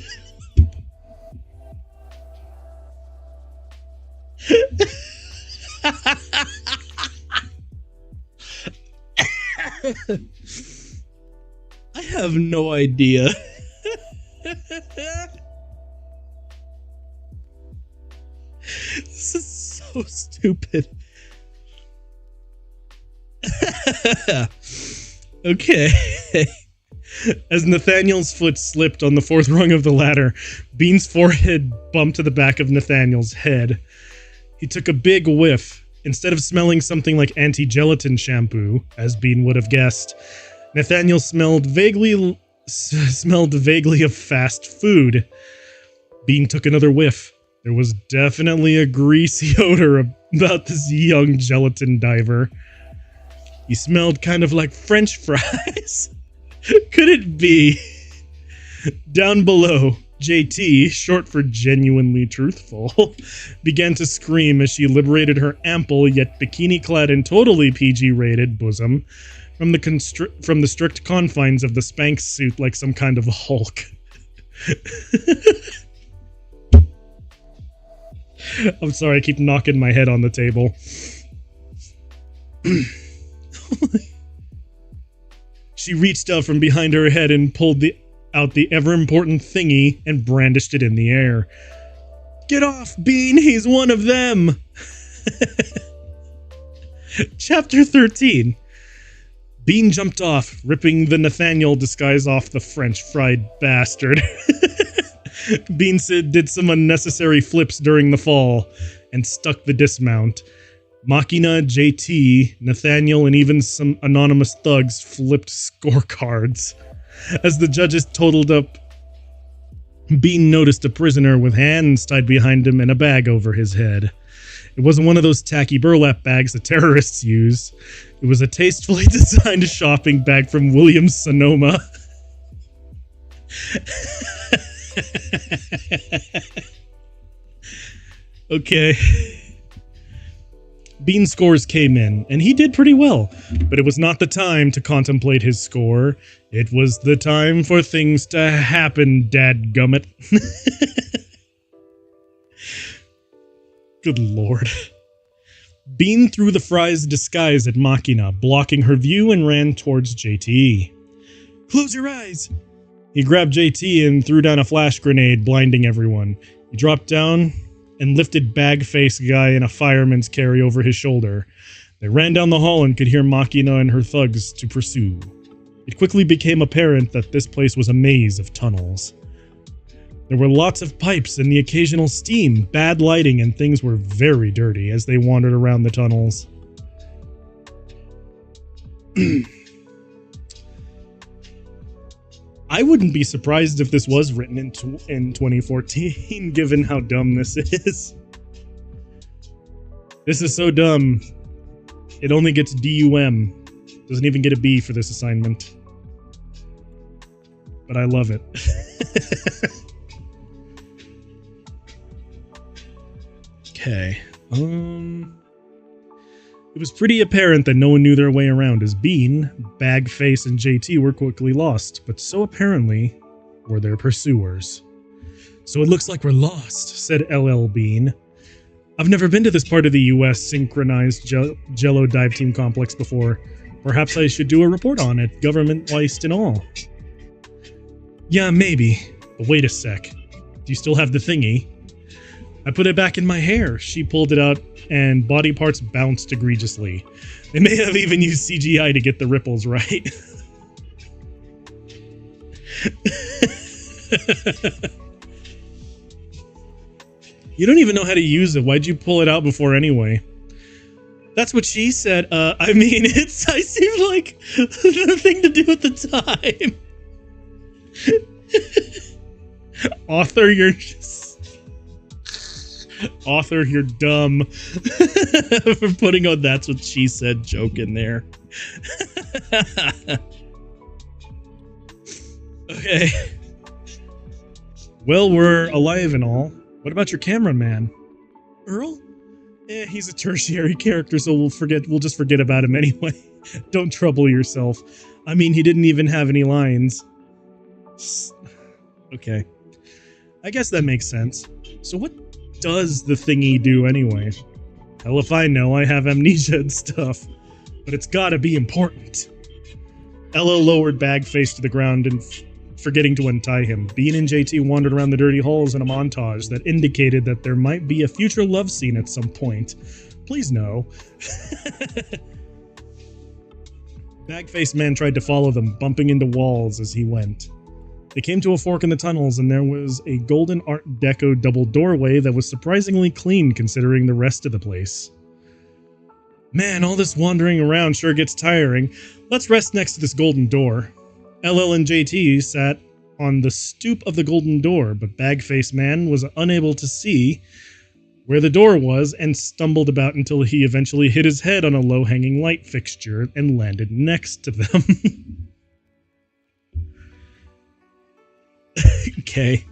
I have no idea. This is so stupid. Okay. As Nathaniel's foot slipped on the fourth rung of the ladder, Bean's forehead bumped to the back of Nathaniel's head. He took a big whiff. Instead of smelling something like anti-gelatin shampoo, as Bean would have guessed, Nathaniel smelled vaguely of fast food. Bean took another whiff. There was definitely a greasy odor about this young gelatin diver. He smelled kind of like French fries. Could it be? Down below, JT, short for genuinely truthful, began to scream as she liberated her ample yet bikini-clad and totally PG-rated bosom from the strict confines of the Spanx suit like some kind of Hulk. I'm sorry, I keep knocking my head on the table. She reached out from behind her head and pulled out the ever-important thingy and brandished it in the air. Get off, Bean! He's one of them! Chapter 13. Bean jumped off, ripping the Nathaniel disguise off the French-fried bastard. Bean did some unnecessary flips during the fall and stuck the dismount. Machina, JT, Nathaniel, and even some anonymous thugs flipped scorecards. As the judges totaled up, Bean noticed a prisoner with hands tied behind him and a bag over his head. It wasn't one of those tacky burlap bags the terrorists use. It was a tastefully designed shopping bag from Williams-Sonoma. Okay. Bean's scores came in, and he did pretty well, but it was not the time to contemplate his score. It was the time for things to happen, dadgummit. Good lord. Bean threw the fries disguise at Machina, blocking her view, and ran towards JT. Close your eyes! He grabbed JT and threw down a flash grenade, blinding everyone. He dropped down and lifted bag-faced guy in a fireman's carry over his shoulder. They ran down the hall and could hear Machina and her thugs to pursue. It quickly became apparent that this place was a maze of tunnels. There were lots of pipes and the occasional steam, bad lighting, and things were very dirty as they wandered around the tunnels. I wouldn't be surprised if this was written in 2014, given how dumb this is. This is so dumb. It only gets DUM. Doesn't even get a B for this assignment. But I love it. Okay. It was pretty apparent that no one knew their way around, as Bean, Bagface, and JT were quickly lost, but so apparently were their pursuers. So it looks like we're lost, said LL Bean. I've never been to this part of the US synchronized Jello dive team complex before. Perhaps I should do a report on it, government waste and all. Yeah, maybe. But wait a sec. Do you still have the thingy? I put it back in my hair. She pulled it out, and body parts bounced egregiously. They may have even used CGI to get the ripples right. You don't even know how to use it. Why'd you pull it out before anyway? That's what she said. I mean, I seemed like the thing to do at the time. Author, you're dumb for putting on "that's what she said" joke in there. Okay. Well, we're alive and all. What about your cameraman? Earl? He's a tertiary character, so we'll just forget about him anyway. Don't trouble yourself. I mean, he didn't even have any lines. Okay. I guess that makes sense. So what does the thingy do anyway? Hell if I know, I have amnesia and stuff. But it's gotta be important. Ella lowered Bagface to the ground and forgetting to untie him. Bean and JT wandered around the dirty halls in a montage that indicated that there might be a future love scene at some point. Please no. Bagface Man tried to follow them, bumping into walls as he went. They came to a fork in the tunnels, and there was a golden Art Deco double doorway that was surprisingly clean considering the rest of the place. Man, all this wandering around sure gets tiring. Let's rest next to this golden door. LL and JT sat on the stoop of the golden door, but Bagface Man was unable to see where the door was and stumbled about until he eventually hit his head on a low-hanging light fixture and landed next to them. Okay.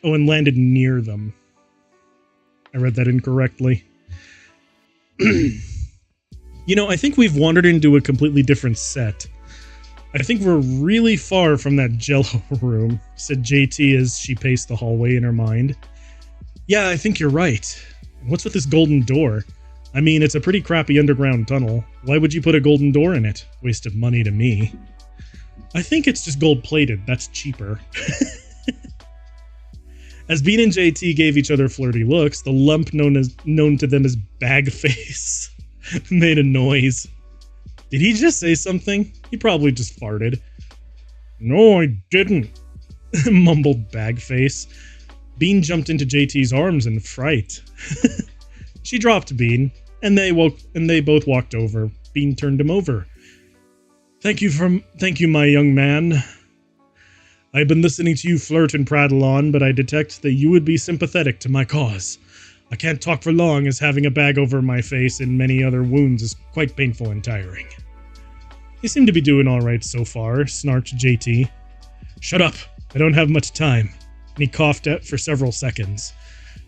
Oh, and landed near them. I read that incorrectly. You know, I think we've wandered into a completely different set. I think we're really far from that Jello room, said JT as she paced the hallway in her mind. Yeah, I think you're right. What's with this golden door? I mean, it's a pretty crappy underground tunnel. Why would you put a golden door in it? Waste of money to me. I think it's just gold-plated. That's cheaper. As Bean and JT gave each other flirty looks, the lump known to them as Bagface made a noise. Did he just say something? He probably just farted. No, I didn't, mumbled Bagface. Bean jumped into JT's arms in fright. She dropped Bean, and they both walked over. Bean turned him over. Thank you, my young man. I've been listening to you flirt and prattle on, but I detect that you would be sympathetic to my cause. I can't talk for long, as having a bag over my face and many other wounds is quite painful and tiring. You seem to be doing all right so far, snarked JT. Shut up, I don't have much time. And he coughed out for several seconds.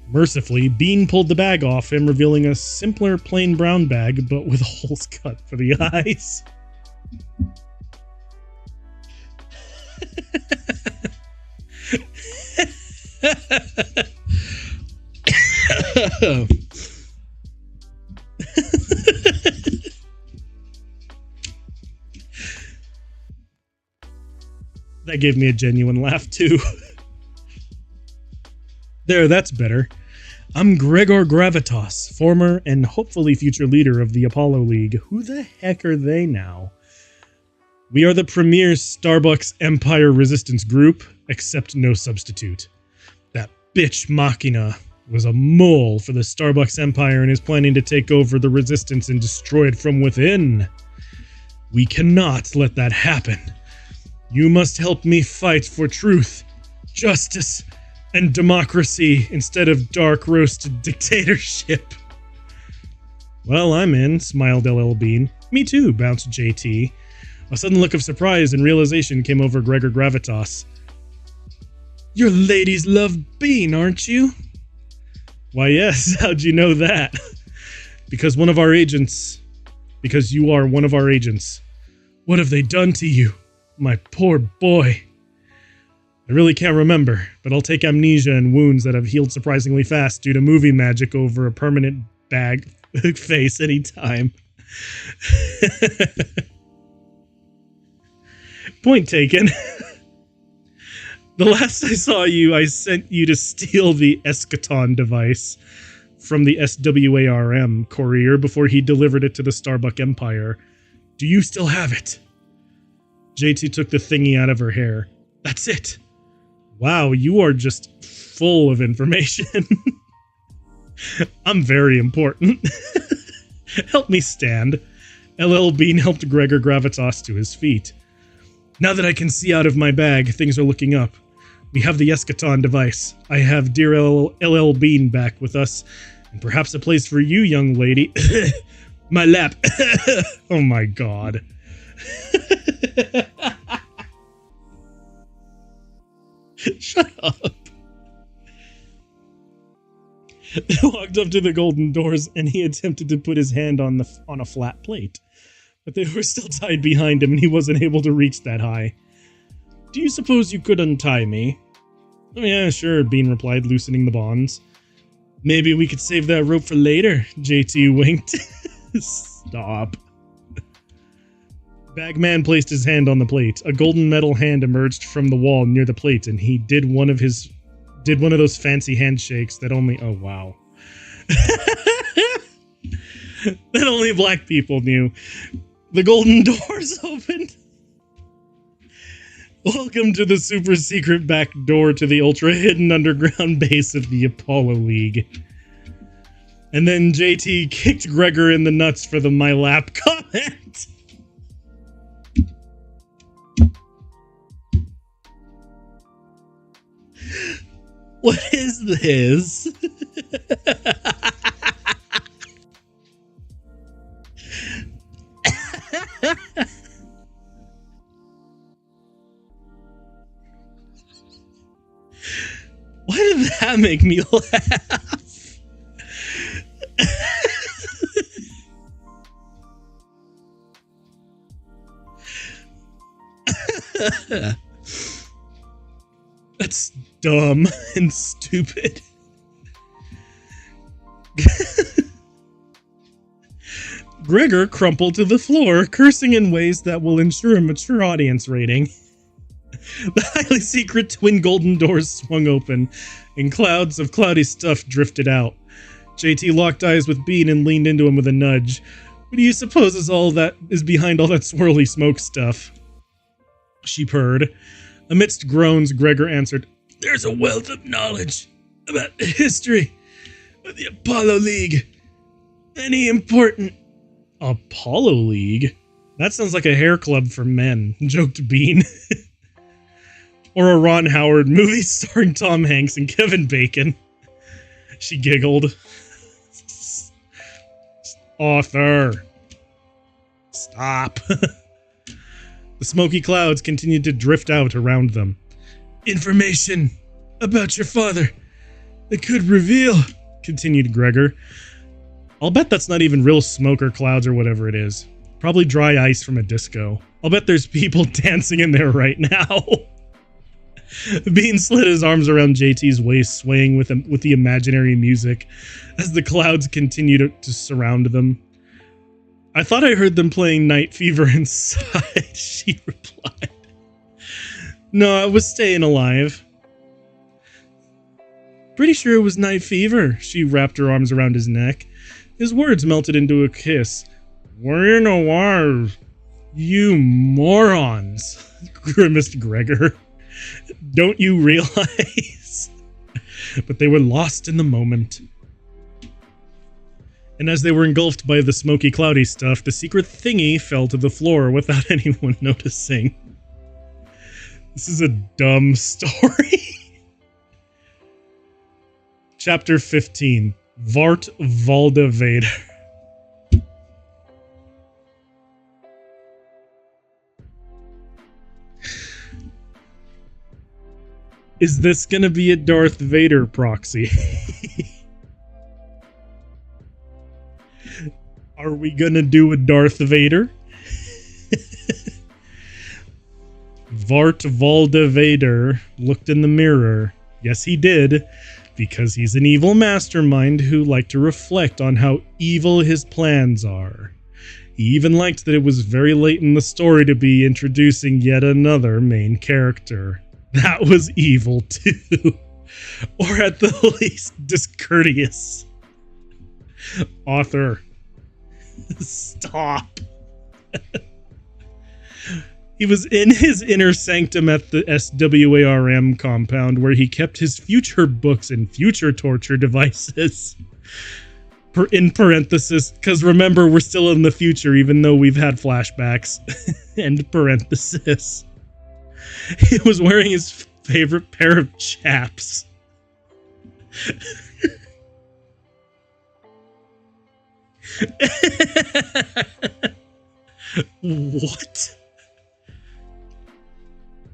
Mercifully, Bean pulled the bag off him, revealing a simpler plain brown bag, but with holes cut for the eyes. That gave me a genuine laugh too. There, that's better. I'm Gregor Gravitas, former and hopefully future leader of the Apollo League. Who the heck are they now? We are the premier Starbucks Empire Resistance group, except no substitute. That bitch Machina was a mole for the Starbucks Empire and is planning to take over the Resistance and destroy it from within. We cannot let that happen. You must help me fight for truth, justice, and democracy instead of dark roasted dictatorship. Well, I'm in, smiled LL Bean. Me too, bounced JT. A sudden look of surprise and realization came over Gregor Gravitas. Your ladies love Bean, aren't you? Why, yes, how'd you know that? Because you are one of our agents. What have they done to you? My poor boy. I really can't remember, but I'll take amnesia and wounds that have healed surprisingly fast due to movie magic over a permanent bag face anytime. Point taken. The last I saw you, I sent you to steal the Eschaton device from the SWARM courier before he delivered it to the Starbuck Empire. Do you still have it? JT took the thingy out of her hair. That's it. Wow, you are just full of information. I'm very important. Help me stand. LL Bean helped Gregor Gravitas to his feet. Now that I can see out of my bag, things are looking up. We have the Eschaton device. I have dear LL Bean back with us, and perhaps a place for you, young lady. My lap. Oh my god. Shut up. They walked up to the golden doors, and he attempted to put his hand on a flat plate. But they were still tied behind him, and he wasn't able to reach that high. Do you suppose you could untie me? Oh yeah, sure, Bean replied, loosening the bonds. Maybe we could save that rope for later, JT winked. Stop. Bagman placed his hand on the plate. A golden metal hand emerged from the wall near the plate, and he did one of those fancy handshakes that only... Oh, wow. That only black people knew. The golden doors opened. Welcome to the super secret back door to the ultra hidden underground base of the Apollo League. And then JT kicked Gregor in the nuts for the my lap comment. What is this? Why did that make me laugh? That's dumb and stupid. Gregor crumpled to the floor, cursing in ways that will ensure a mature audience rating. The highly secret twin golden doors swung open, and clouds of cloudy stuff drifted out. JT locked eyes with Bean and leaned into him with a nudge. What do you suppose is behind all that swirly smoke stuff? She purred. Amidst groans, Gregor answered, There's a wealth of knowledge about the history of the Apollo League. Any important... Apollo League? That sounds like a hair club for men, joked Bean. Or a Ron Howard movie starring Tom Hanks and Kevin Bacon. She giggled. Author. Stop. The smoky clouds continued to drift out around them. Information about your father that could reveal, continued Gregor. I'll bet that's not even real smoke or clouds or whatever it is. Probably dry ice from a disco. I'll bet there's people dancing in there right now. Bean slid his arms around JT's waist, swaying with the imaginary music as the clouds continued to surround them. I thought I heard them playing Night Fever inside, she replied. No, I was staying alive. Pretty sure it was night fever. She wrapped her arms around his neck. His words melted into a kiss. We're in a war. You morons, grimaced Gregor. Don't you realize? But they were lost in the moment. And as they were engulfed by the smoky, cloudy stuff, the secret thingy fell to the floor without anyone noticing. This is a dumb story. Chapter 15. Vart Valda Vader. Is this gonna be a Darth Vader proxy? Are we gonna do a Darth Vader? Vart Valda Vader looked in the mirror. Yes, he did, because he's an evil mastermind who liked to reflect on how evil his plans are. He even liked that it was very late in the story to be introducing yet another main character. That was evil too. Or at the least discourteous. Author. Stop. He was in his inner sanctum at the SWARM compound where he kept his future books and future torture devices. In parenthesis, because remember, we're still in the future even though we've had flashbacks. End parenthesis. He was wearing his favorite pair of chaps. What?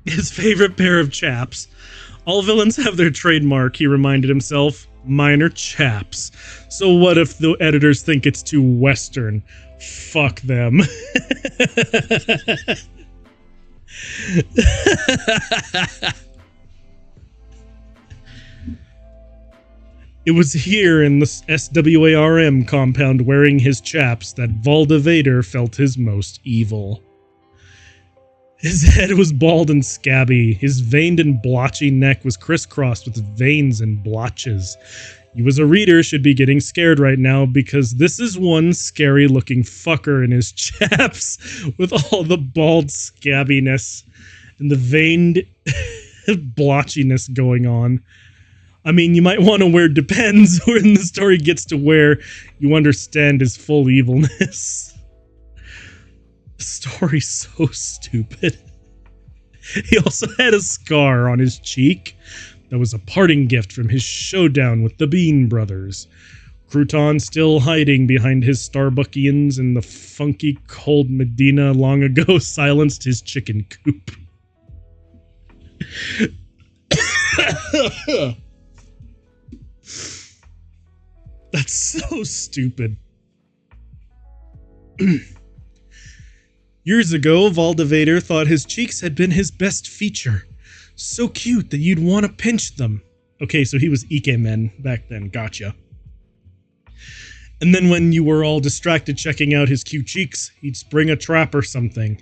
His favorite pair of chaps. All villains have their trademark, he reminded himself. Mine are chaps. So what if the editors think it's too Western? Fuck them. It was here in the SWARM compound wearing his chaps that Valda Vader felt his most evil. His head was bald and scabby. His veined and blotchy neck was crisscrossed with veins and blotches. You as a reader should be getting scared right now because this is one scary looking fucker in his chaps with all the bald scabbiness and the veined blotchiness going on. I mean, you might want to wear Depends when the story gets to where you understand his full evilness. The story's so stupid. He also had a scar on his cheek that was a parting gift from his showdown with the Bean Brothers. Crouton still hiding behind his Starbuckians in the funky cold Medina long ago silenced his chicken coop. That's so stupid. Years ago, Valda Vader thought his cheeks had been his best feature. So cute that you'd want to pinch them. Okay, so he was Ike-Men back then, gotcha. And then when you were all distracted checking out his cute cheeks, he'd spring a trap or something.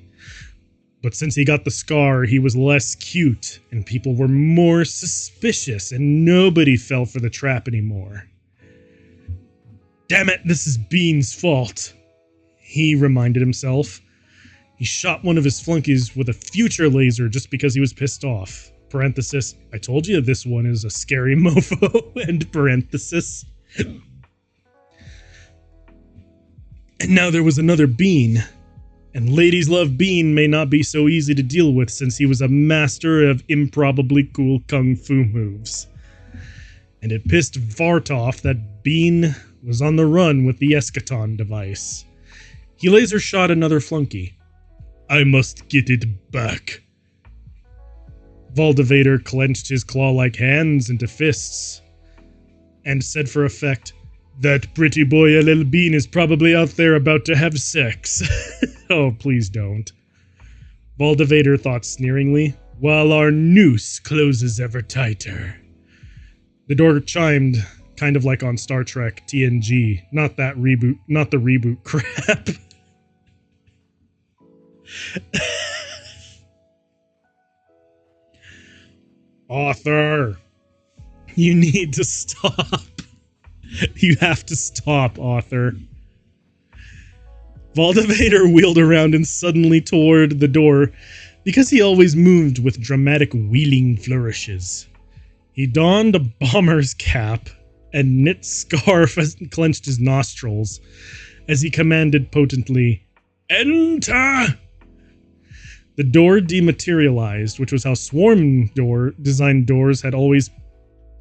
But since he got the scar, he was less cute, and people were more suspicious, and nobody fell for the trap anymore. Damn it, this is Bean's fault, he reminded himself. He shot one of his flunkies with a future laser just because he was pissed off. Parenthesis, I told you this one is a scary mofo, end parenthesis. And now there was another Bean. And ladies love Bean may not be so easy to deal with since he was a master of improbably cool kung fu moves. And it pissed Vart off that Bean was on the run with the Eschaton device. He laser shot another flunky. I must get it back. Valda Vader clenched his claw-like hands into fists and said for effect, that pretty boy LL Bean is probably out there about to have sex. Oh, please don't. Valda Vader thought sneeringly, while our noose closes ever tighter. The door chimed, kind of like on Star Trek TNG. Not that reboot, not the reboot crap. Author. You need to stop. You have to stop, author. Valdevader wheeled around and suddenly toward the door because he always moved with dramatic wheeling flourishes. He donned a bomber's cap and knit scarf and clenched his nostrils as he commanded potently, "Enter!" The door dematerialized, which was how Swarm designed doors had always...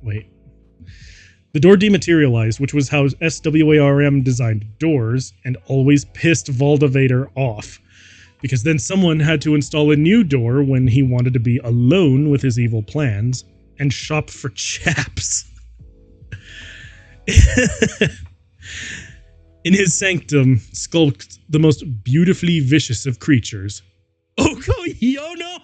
Wait. The door dematerialized, which was how SWARM designed doors, and always pissed Valdevader off, because then someone had to install a new door when he wanted to be alone with his evil plans, and shop for chaps. In his sanctum skulked the most beautifully vicious of creatures. Oko Yono!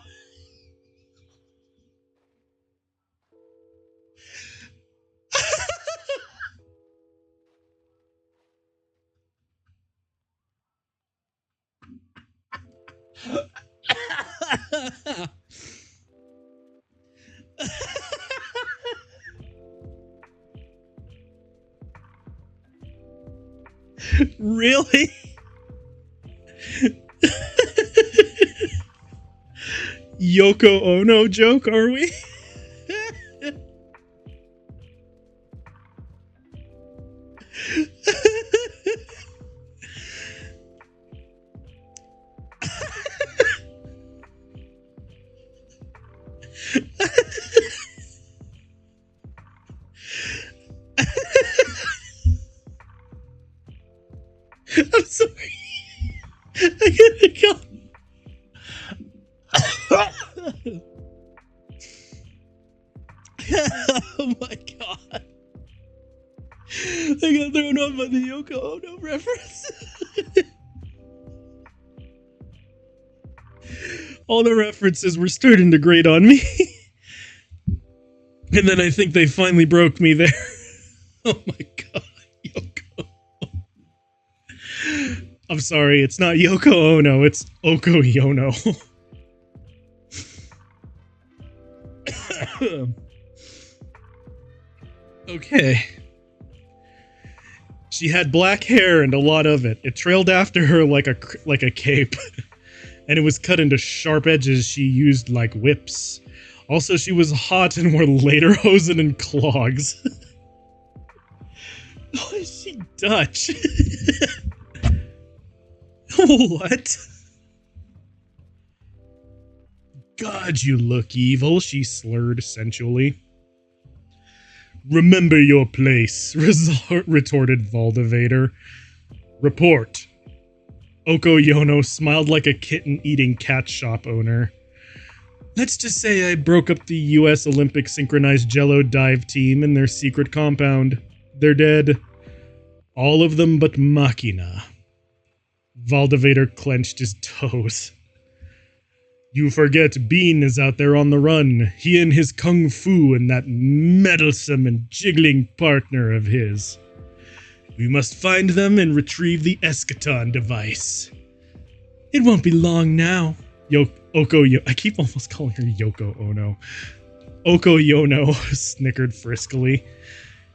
Really? Yoko Ono joke, are we? I'm sorry. I gotta go. Oh my god. I got thrown off by the Yoko Ono reference. All the references were starting to grate on me. And then I think they finally broke me there. Oh my god, Yoko. I'm sorry, it's not Yoko Ono, it's Oko Yono. Okay. She had black hair and a lot of it. It trailed after her like a cape. And it was cut into sharp edges she used like whips. Also, she was hot and wore lederhosen and clogs. Oh, is she Dutch? What? God, you look evil, she slurred sensually. Remember your place, retorted Valdevader. Report. Oko Yono smiled like a kitten-eating cat shop owner. Let's just say I broke up the US Olympic synchronized Jello dive team in their secret compound. They're dead. All of them but Machina. Valdevader clenched his toes. You forget Bean is out there on the run. He and his kung fu and that meddlesome and jiggling partner of his. We must find them and retrieve the eschaton device. It won't be long now. I keep almost calling her Yoko Ono. Oko Yono snickered friskily.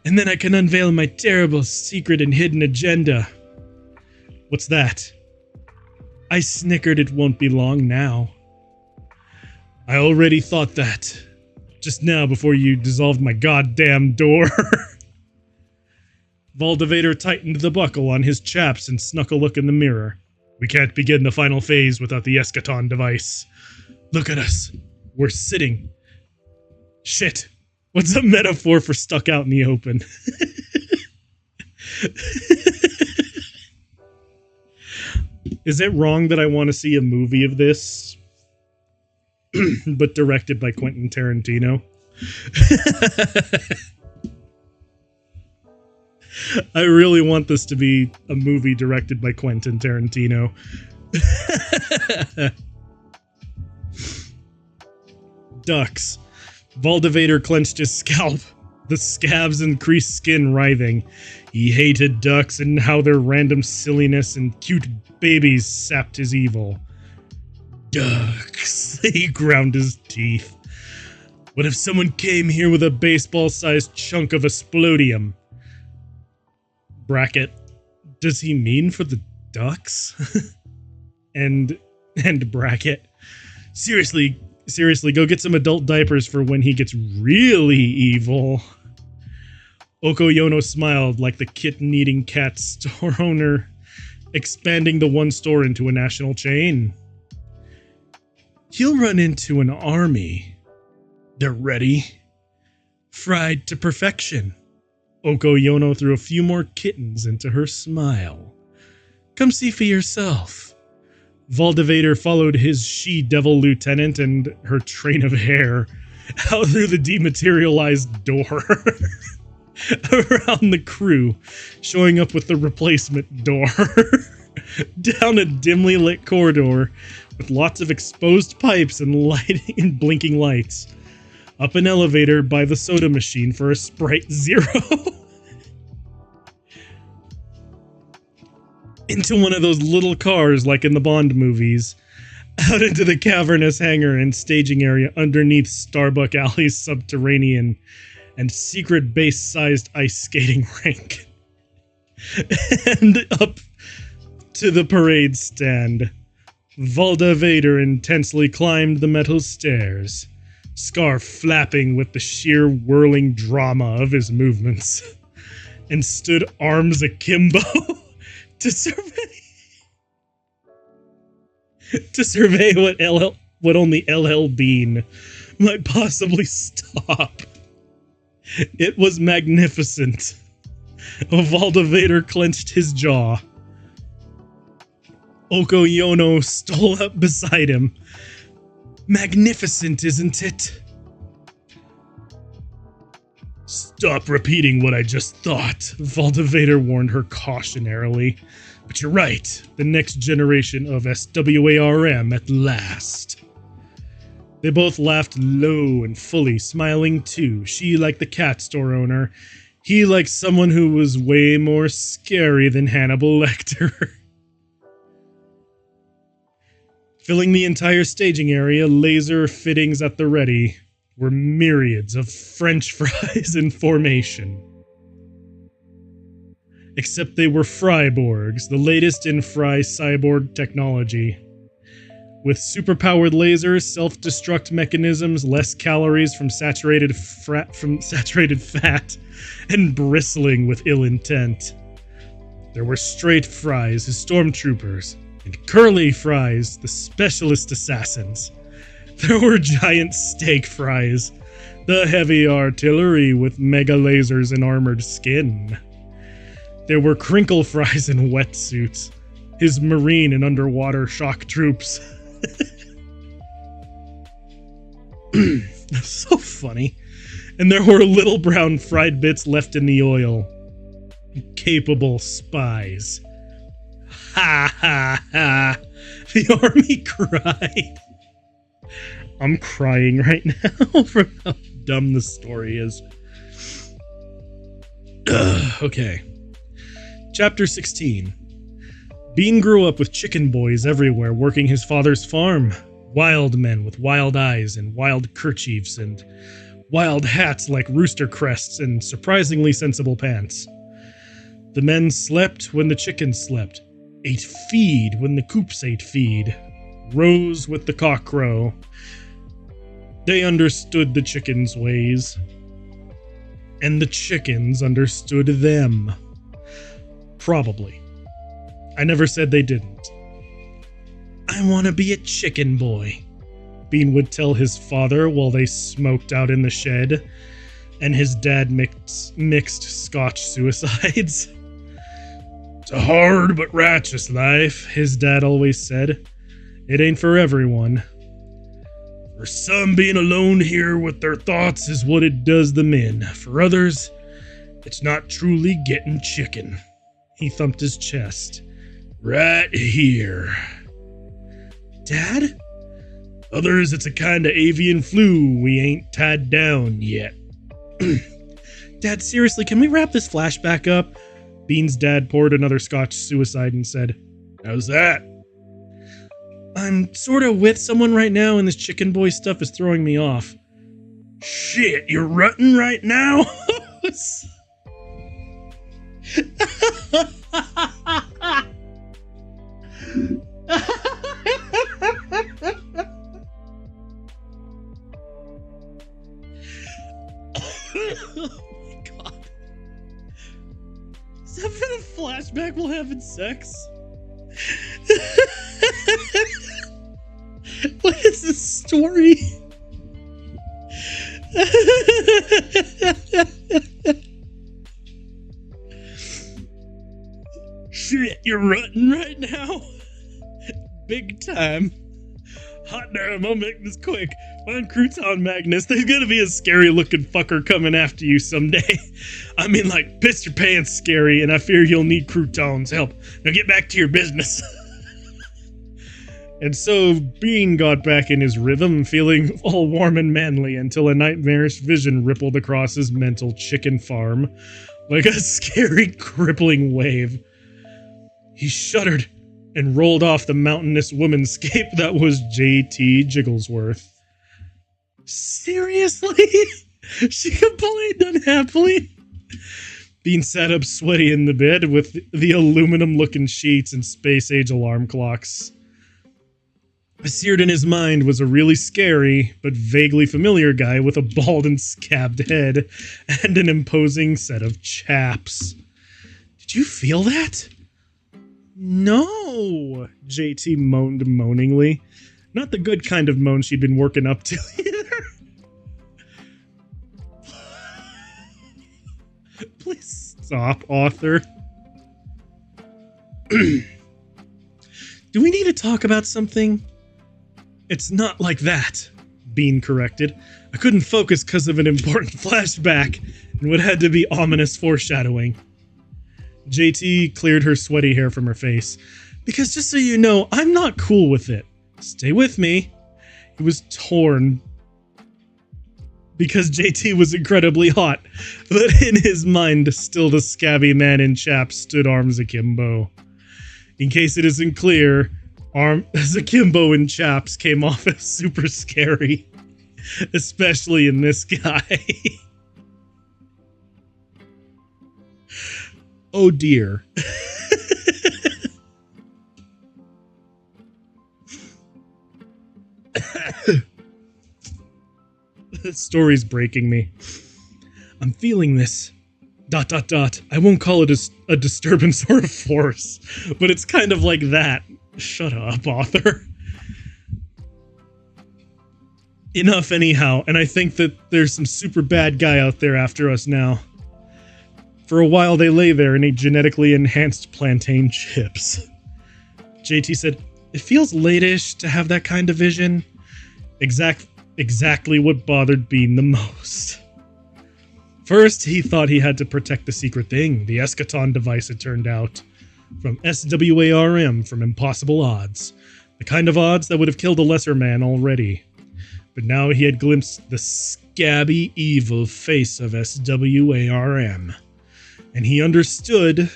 And then I can unveil my terrible secret and hidden agenda. What's that? I snickered it won't be long now. I already thought that. Just now before you dissolved my goddamn door. Valdevader tightened the buckle on his chaps and snuck a look in the mirror. We can't begin the final phase without the eschaton device. Look at us. We're sitting. Shit. What's a metaphor for stuck out in the open? Is it wrong that I want to see a movie of this? But directed by Quentin Tarantino? I really want this to be a movie directed by Quentin Tarantino. Ducks. Valdevader clenched his scalp, the scabs and creased skin writhing. He hated ducks and how their random silliness and cute babies sapped his evil. Ducks. He ground his teeth. What if someone came here with a baseball-sized chunk of Explodium? Bracket. Does he mean for the ducks? and bracket. Seriously, go get some adult diapers for when he gets really evil. Okoyono smiled like the kitten-eating cat store owner, expanding the one store into a national chain. He'll run into an army. They're ready. Fried to perfection. Okoyono threw a few more kittens into her smile. Come see for yourself. Valdevader followed his she-devil lieutenant and her train of hair out through the dematerialized door. Around the crew, showing up with the replacement door. Down a dimly lit corridor with lots of exposed pipes and lighting and blinking lights. Up an elevator by the soda machine for a Sprite Zero. Into one of those little cars like in the Bond movies. Out into the cavernous hangar and staging area underneath Starbuck Alley's subterranean and secret base-sized ice skating rink. And up to the parade stand. Valdevader intensely climbed the metal stairs, scarf flapping with the sheer whirling drama of his movements, and stood arms akimbo to survey what only LL Bean might possibly stop. It was magnificent. Valdevader clenched his jaw. Okoyono stole up beside him. Magnificent, isn't it? Stop repeating what I just thought, Valdevader warned her cautionarily. But you're right, the next generation of SWARM at last. They both laughed low and fully, smiling too, she like the cat store owner, he like someone who was way more scary than Hannibal Lecter. Filling the entire staging area, laser fittings at the ready, were myriads of French fries in formation. Except they were Fryborgs, the latest in Fry cyborg technology. With superpowered lasers, self-destruct mechanisms, less calories from saturated fat, and bristling with ill intent. There were straight fries, the stormtroopers, and curly fries, the specialist assassins. There were giant steak fries, the heavy artillery with mega lasers and armored skin. There were crinkle fries in wetsuits, his marine and underwater shock troops. So funny. And there were little brown fried bits left in the oil. Capable spies. Ha ha ha. The army cried. I'm crying right now from how dumb the story is. Okay. Chapter 16. Bean grew up with chicken boys everywhere working his father's farm. Wild men with wild eyes and wild kerchiefs and wild hats like rooster crests and surprisingly sensible pants. The men slept when the chickens slept, ate feed when the coops ate feed, rose with the cock crow. They understood the chickens' ways, and the chickens understood them. Probably. I never said they didn't. I want to be a chicken boy, Bean would tell his father while they smoked out in the shed, and his dad mixed Scotch suicides. It's a hard but righteous life, his dad always said. It ain't for everyone. For some, being alone here with their thoughts is what it does them in. For others, it's not truly getting chicken. He thumped his chest. Right here. Dad? Others, it's a kind of avian flu we ain't tied down yet. Dad, seriously, can we wrap this flashback up? Bean's dad poured another Scotch suicide and said, How's that? I'm sort of with someone right now and this chicken boy stuff is throwing me off. Shit, you're rutting right now? Oh my god. Has that been a flashback while having sex? What is this story? Shit, you're rutting right now? Big time. Hot damn, I'll make this quick. Find Crouton Magnus. There's gonna be a scary looking fucker coming after you someday. I mean, like, piss your pants scary, and I fear you'll need Crouton's help. Now get back to your business. And so Bean got back in his rhythm, feeling all warm and manly until a nightmarish vision rippled across his mental chicken farm like a scary, crippling wave. He shuddered and rolled off the mountainous womenscape that was J.T. Jigglesworth. Seriously? She complained unhappily. Bean sat up sweaty in the bed with the aluminum-looking sheets and space-age alarm clocks. Seared in his mind was a really scary, but vaguely familiar guy with a bald and scabbed head and an imposing set of chaps. Did you feel that? No, JT moaned moaningly. Not the good kind of moan she'd been working up to either. Please stop, author. Do we need to talk about something? It's not like that, Bean corrected. I couldn't focus because of an important flashback, and what had to be ominous foreshadowing. JT cleared her sweaty hair from her face. Because just so you know, I'm not cool with it. Stay with me. He was torn because JT was incredibly hot, but in his mind, still the scabby man in chaps stood arms akimbo. In case it isn't clear, arms akimbo in chaps came off as super scary, especially in this guy. Oh dear. This story's breaking me. I'm feeling this. ... I won't call it a disturbance or a force, but it's kind of like that. Shut up, author. Enough anyhow, and I think that there's some super bad guy out there after us now. For a while they lay there and ate genetically enhanced plantain chips. JT said, it feels late-ish to have that kind of vision. Exactly what bothered Bean the most. First, he thought he had to protect the secret thing, the eschaton device it turned out. From SWARM, from impossible odds. The kind of odds that would have killed a lesser man already. But now he had glimpsed the scabby, evil face of SWARM. And he understood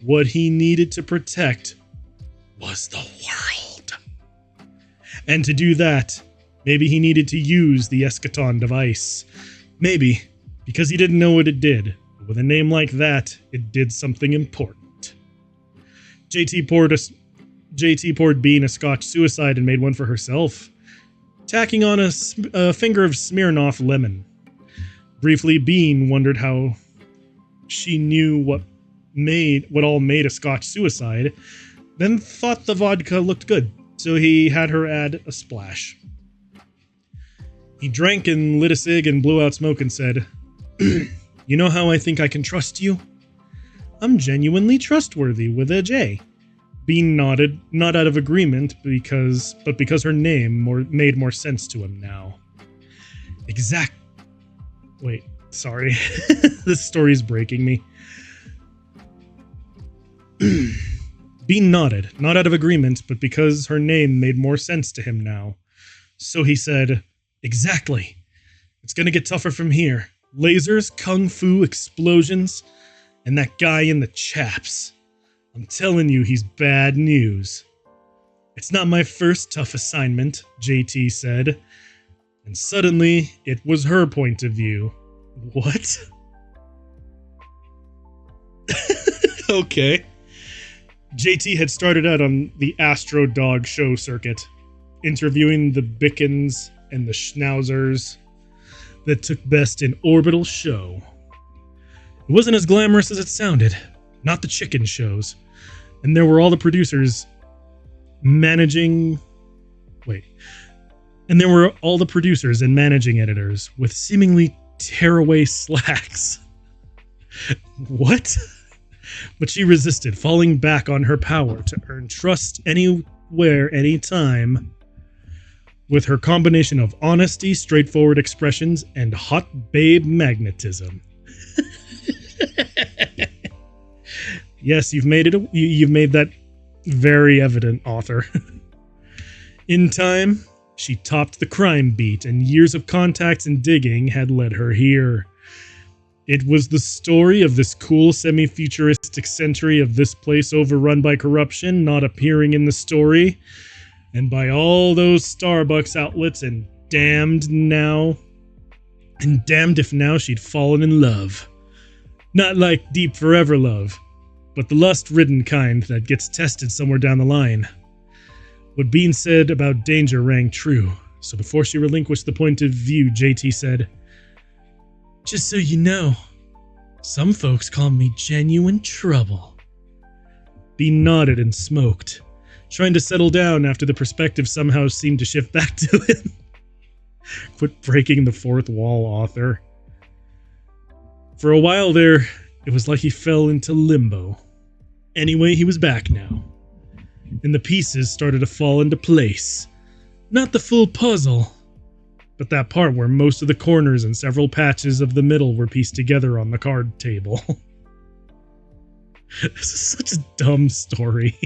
what he needed to protect was the world. And to do that, maybe he needed to use the eschaton device. Maybe, because he didn't know what it did. But with a name like that, it did something important. JT poured Bean a Scotch Suicide and made one for herself, tacking on a finger of Smirnoff lemon. Briefly, Bean wondered how she knew what all made a Scotch Suicide, then thought the vodka looked good, so he had her add a splash. He drank and lit a cig and blew out smoke and said, You know how I think I can trust you? I'm genuinely trustworthy with a J. Bean nodded, not out of agreement, but because her name made more sense to him now. Wait, sorry. This story's breaking me. Bean nodded, not out of agreement, but because her name made more sense to him now. So he said, Exactly. It's gonna get tougher from here. Lasers, kung fu, explosions, and that guy in the chaps. I'm telling you, he's bad news. It's not my first tough assignment, JT said. And suddenly, it was her point of view. What? Okay. JT had started out on the Astro Dog show circuit, interviewing the Bickens and the Schnauzers that took best in orbital show. It wasn't as glamorous as it sounded, not the chicken shows. And there were all the producers managing... And there were all the producers and managing editors with seemingly tearaway slacks. What? But she resisted, falling back on her power to earn trust anywhere, anytime, with her combination of honesty, straightforward expressions, and hot babe magnetism. Yes, you've made that very evident, author. In time, she topped the crime beat, and years of contacts and digging had led her here. It was the story of this cool semi-futuristic century of this place overrun by corruption not appearing in the story, and by all those Starbucks outlets, and damned if now she'd fallen in love. Not like deep forever love, but the lust-ridden kind that gets tested somewhere down the line. What Bean said about danger rang true, so before she relinquished the point of view, JT said, "Just so you know, some folks call me genuine trouble." Bean nodded and smoked, trying to settle down after the perspective somehow seemed to shift back to him. Quit breaking the fourth wall, author. For a while there, it was like he fell into limbo. Anyway, he was back now, and the pieces started to fall into place. Not the full puzzle, but that part where most of the corners and several patches of the middle were pieced together on the card table. This is such a dumb story.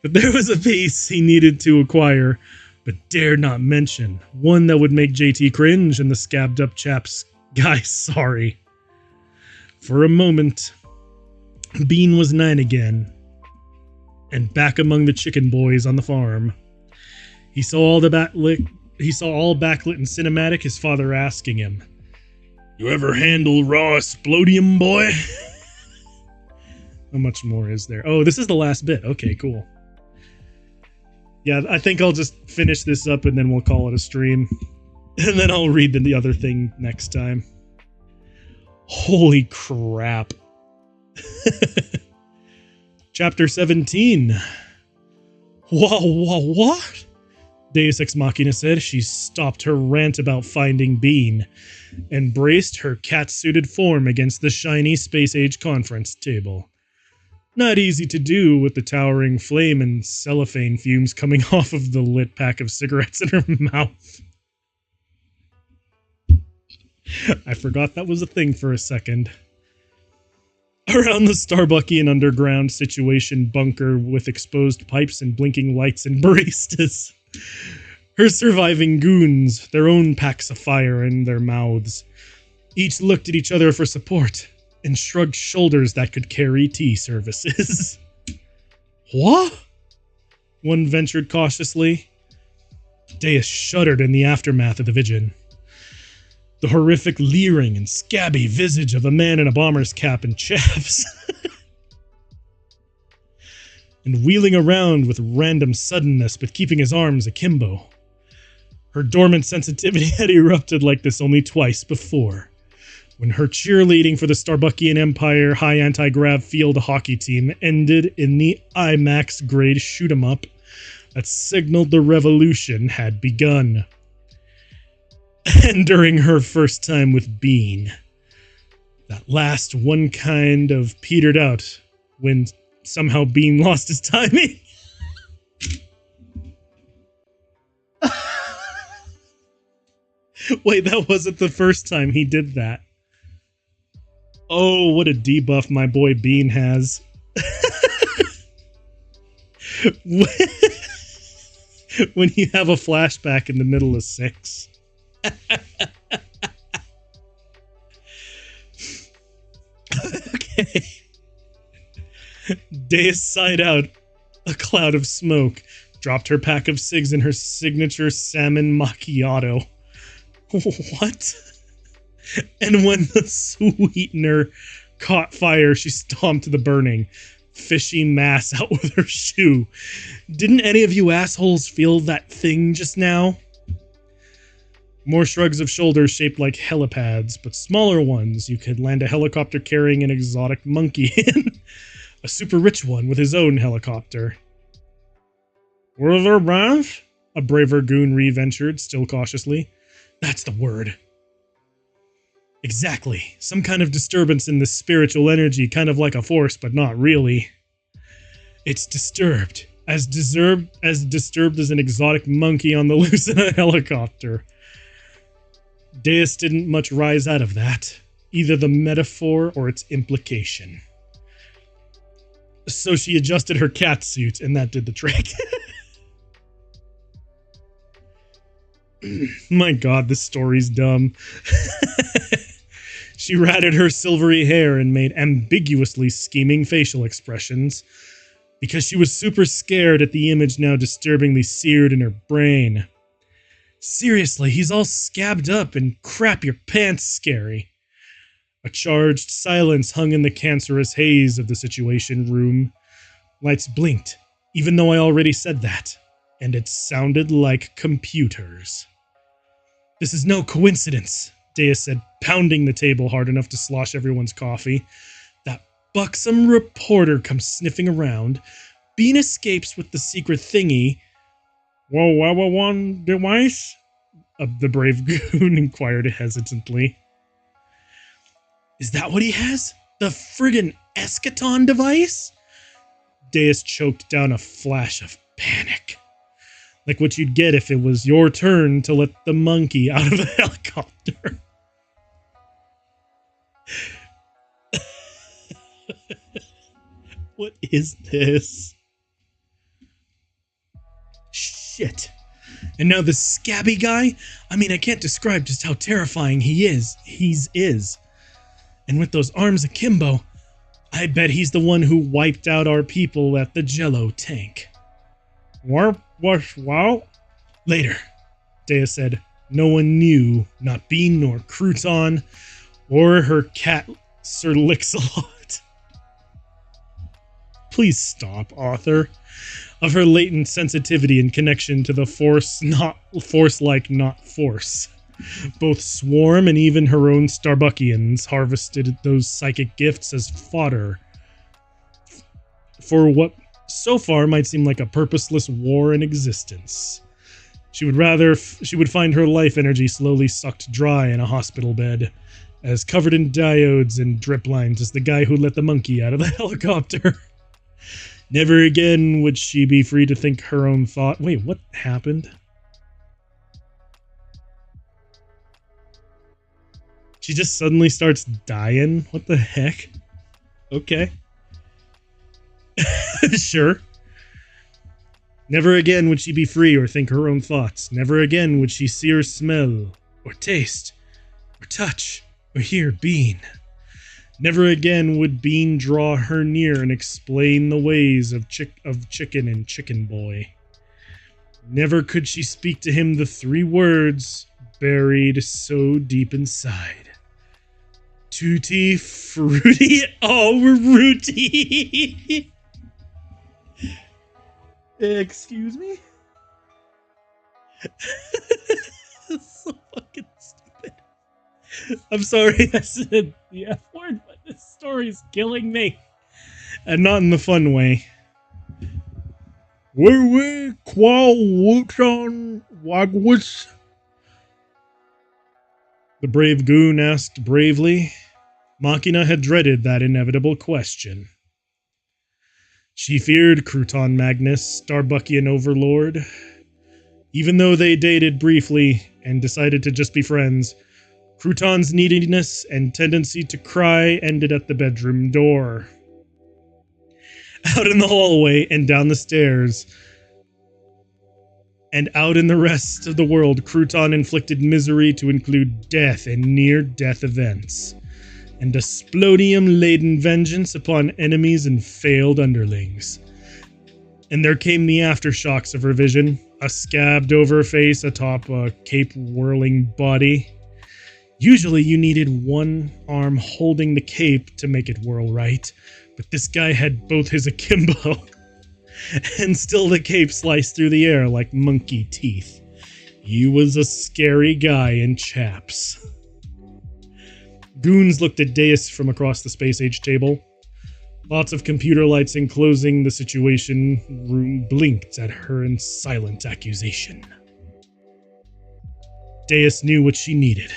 But there was a piece he needed to acquire, but dared not mention. One that would make JT cringe and the scabbed up chap's guy sorry. For a moment, Bean was 9 again, and back among the chicken boys on the farm. He saw all backlit and cinematic, his father asking him, "You ever handle raw explodium, boy?" How much more is there? Oh, this is the last bit. Okay, cool. Yeah, I think I'll just finish this up and then we'll call it a stream. And then I'll read the other thing next time. Holy crap. Chapter 17. What? Deus Ex Machina said. She stopped her rant about finding Bean and braced her cat-suited form against the shiny space-age conference table. Not easy to do with the towering flame and cellophane fumes coming off of the lit pack of cigarettes in her mouth. I forgot that was a thing for a second. Around the Starbuckian underground situation bunker with exposed pipes and blinking lights and baristas. Her surviving goons, their own packs of fire in their mouths, each looked at each other for support and shrugged shoulders that could carry tea services. What? One ventured cautiously. Deus shuddered in the aftermath of the vision. The horrific leering and scabby visage of a man in a bomber's cap and chaps. And wheeling around with random suddenness but keeping his arms akimbo. Her dormant sensitivity had erupted like this only twice before, when her cheerleading for the Starbuckian Empire high anti-grav field hockey team ended in the IMAX grade shoot-'em-up that signaled the revolution had begun. And during her first time with Bean, that last one kind of petered out when somehow Bean lost his timing. Wait, that wasn't the first time he did that. Oh, what a debuff my boy Bean has. When you have a flashback in the middle of 6. Okay. Deus sighed out a cloud of smoke, dropped her pack of cigs and her signature salmon macchiato. What? And when the sweetener caught fire, she stomped the burning, fishy mass out with her shoe. Didn't any of you assholes feel that thing just now? More shrugs of shoulders shaped like helipads, but smaller ones you could land a helicopter carrying an exotic monkey in. A super rich one with his own helicopter. Were there braves? A braver goon re-ventured, still cautiously. That's the word. Exactly. Some kind of disturbance in the spiritual energy, kind of like a force, but not really. It's disturbed. As disturbed as an exotic monkey on the loose in a helicopter. Deus didn't much rise out of that, either the metaphor or its implication. So she adjusted her cat suit, and that did the trick. My god, this story's dumb. She ratted her silvery hair and made ambiguously scheming facial expressions, because she was super scared at the image now disturbingly seared in her brain. Seriously, he's all scabbed up and crap your pants scary. A charged silence hung in the cancerous haze of the Situation Room. Lights blinked, even though I already said that, and it sounded like computers. This is no coincidence, Deus said, pounding the table hard enough to slosh everyone's coffee. That buxom reporter comes sniffing around. Bean escapes with the secret thingy. Whoa, one device? The brave goon inquired hesitantly. Is that what he has? The friggin' eschaton device? Deus choked down a flash of panic. Like what you'd get if it was your turn to let the monkey out of the helicopter. What is this? Shit. And now the scabby guy? I mean, I can't describe just how terrifying he is. Is. And with those arms akimbo, I bet he's the one who wiped out our people at the Jello tank. Warp wash wow? Later, Deus said. No one knew, not Bean nor Crouton, or her cat, Sir Lixalot. Please stop, author. Of her latent sensitivity and connection to the force, not force. Both Swarm and even her own Starbuckians harvested those psychic gifts as fodder for what so far might seem like a purposeless war in existence. She would find her life energy slowly sucked dry in a hospital bed, as covered in diodes and drip lines as the guy who let the monkey out of the helicopter. Never again would she be free to think her own thought. Wait, what happened? She just suddenly starts dying? What the heck? Okay. Sure. Never again would she be free or think her own thoughts. Never again would she see or smell, or taste, or touch, or hear Bean. Never again would Bean draw her near and explain the ways of Chicken and Chicken Boy. Never could she speak to him the three words buried so deep inside. Tutti frutti. Oh, Ruti. Excuse me? That's so fucking stupid. I'm sorry I said the F word, but this story's killing me. And not in the fun way. Wee qual wuton wagwus? The brave goon asked bravely. Machina had dreaded that inevitable question. She feared Crouton Magnus, Starbuckian overlord. Even though they dated briefly and decided to just be friends, Crouton's neediness and tendency to cry ended at the bedroom door. Out in the hallway and down the stairs, and out in the rest of the world, Crouton inflicted misery to include death and near-death events, and a splodium-laden vengeance upon enemies and failed underlings. And there came the aftershocks of her vision. A scabbed over face atop a cape-whirling body. Usually you needed one arm holding the cape to make it whirl right, but this guy had both his akimbo, and still the cape sliced through the air like monkey teeth. He was a scary guy in chaps. Goons looked at Deus from across the space-age table. Lots of computer lights enclosing the situation room blinked at her in silent accusation. Deus knew what she needed.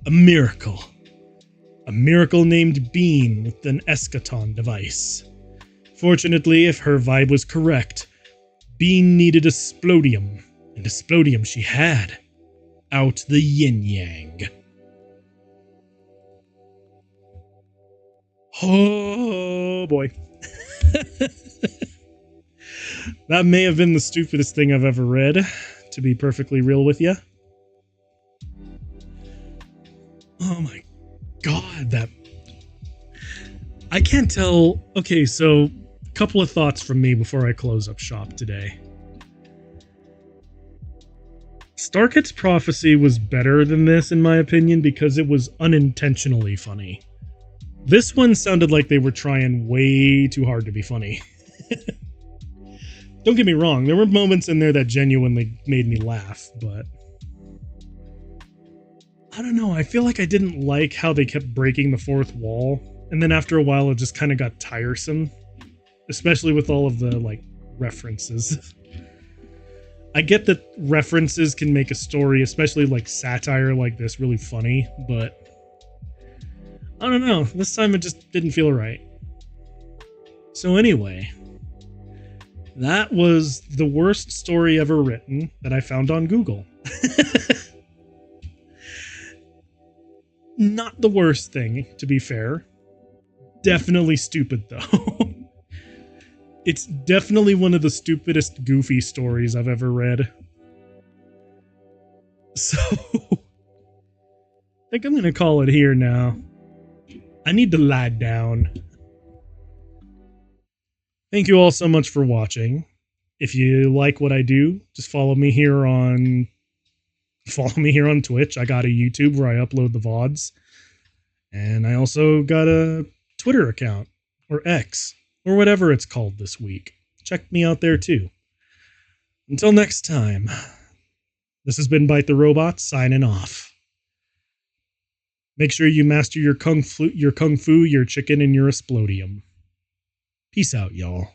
A miracle. A miracle named Bean with an eschaton device. Fortunately, if her vibe was correct, Bean needed a splodium, and a splodium she had. Out the yin-yang. Oh boy. That may have been the stupidest thing I've ever read, to be perfectly real with you. Oh my god, that... I can't tell... Okay, so, a couple of thoughts from me before I close up shop today. Starkett's Prophecy was better than this, in my opinion, because it was unintentionally funny. This one sounded like they were trying way too hard to be funny. Don't get me wrong, there were moments in there that genuinely made me laugh, but... I don't know, I feel like I didn't like how they kept breaking the fourth wall, and then after a while it just kind of got tiresome. Especially with all of the, like, references. I get that references can make a story, especially like satire like this, really funny, but... I don't know, this time it just didn't feel right. So anyway, that was the worst story ever written that I found on Google. Not the worst thing, to be fair. Definitely stupid, though. It's definitely one of the stupidest, goofy stories I've ever read. So, I think I'm gonna call it here now. I need to lie down. Thank you all so much for watching. If you like what I do, just follow me here on Twitch. I got a YouTube where I upload the VODs. And I also got a Twitter account, or X, or whatever it's called this week. Check me out there too. Until next time, this has been Byte the Robot, signing off. Make sure you master your kung fu, your chicken, and your explodium. Peace out, y'all.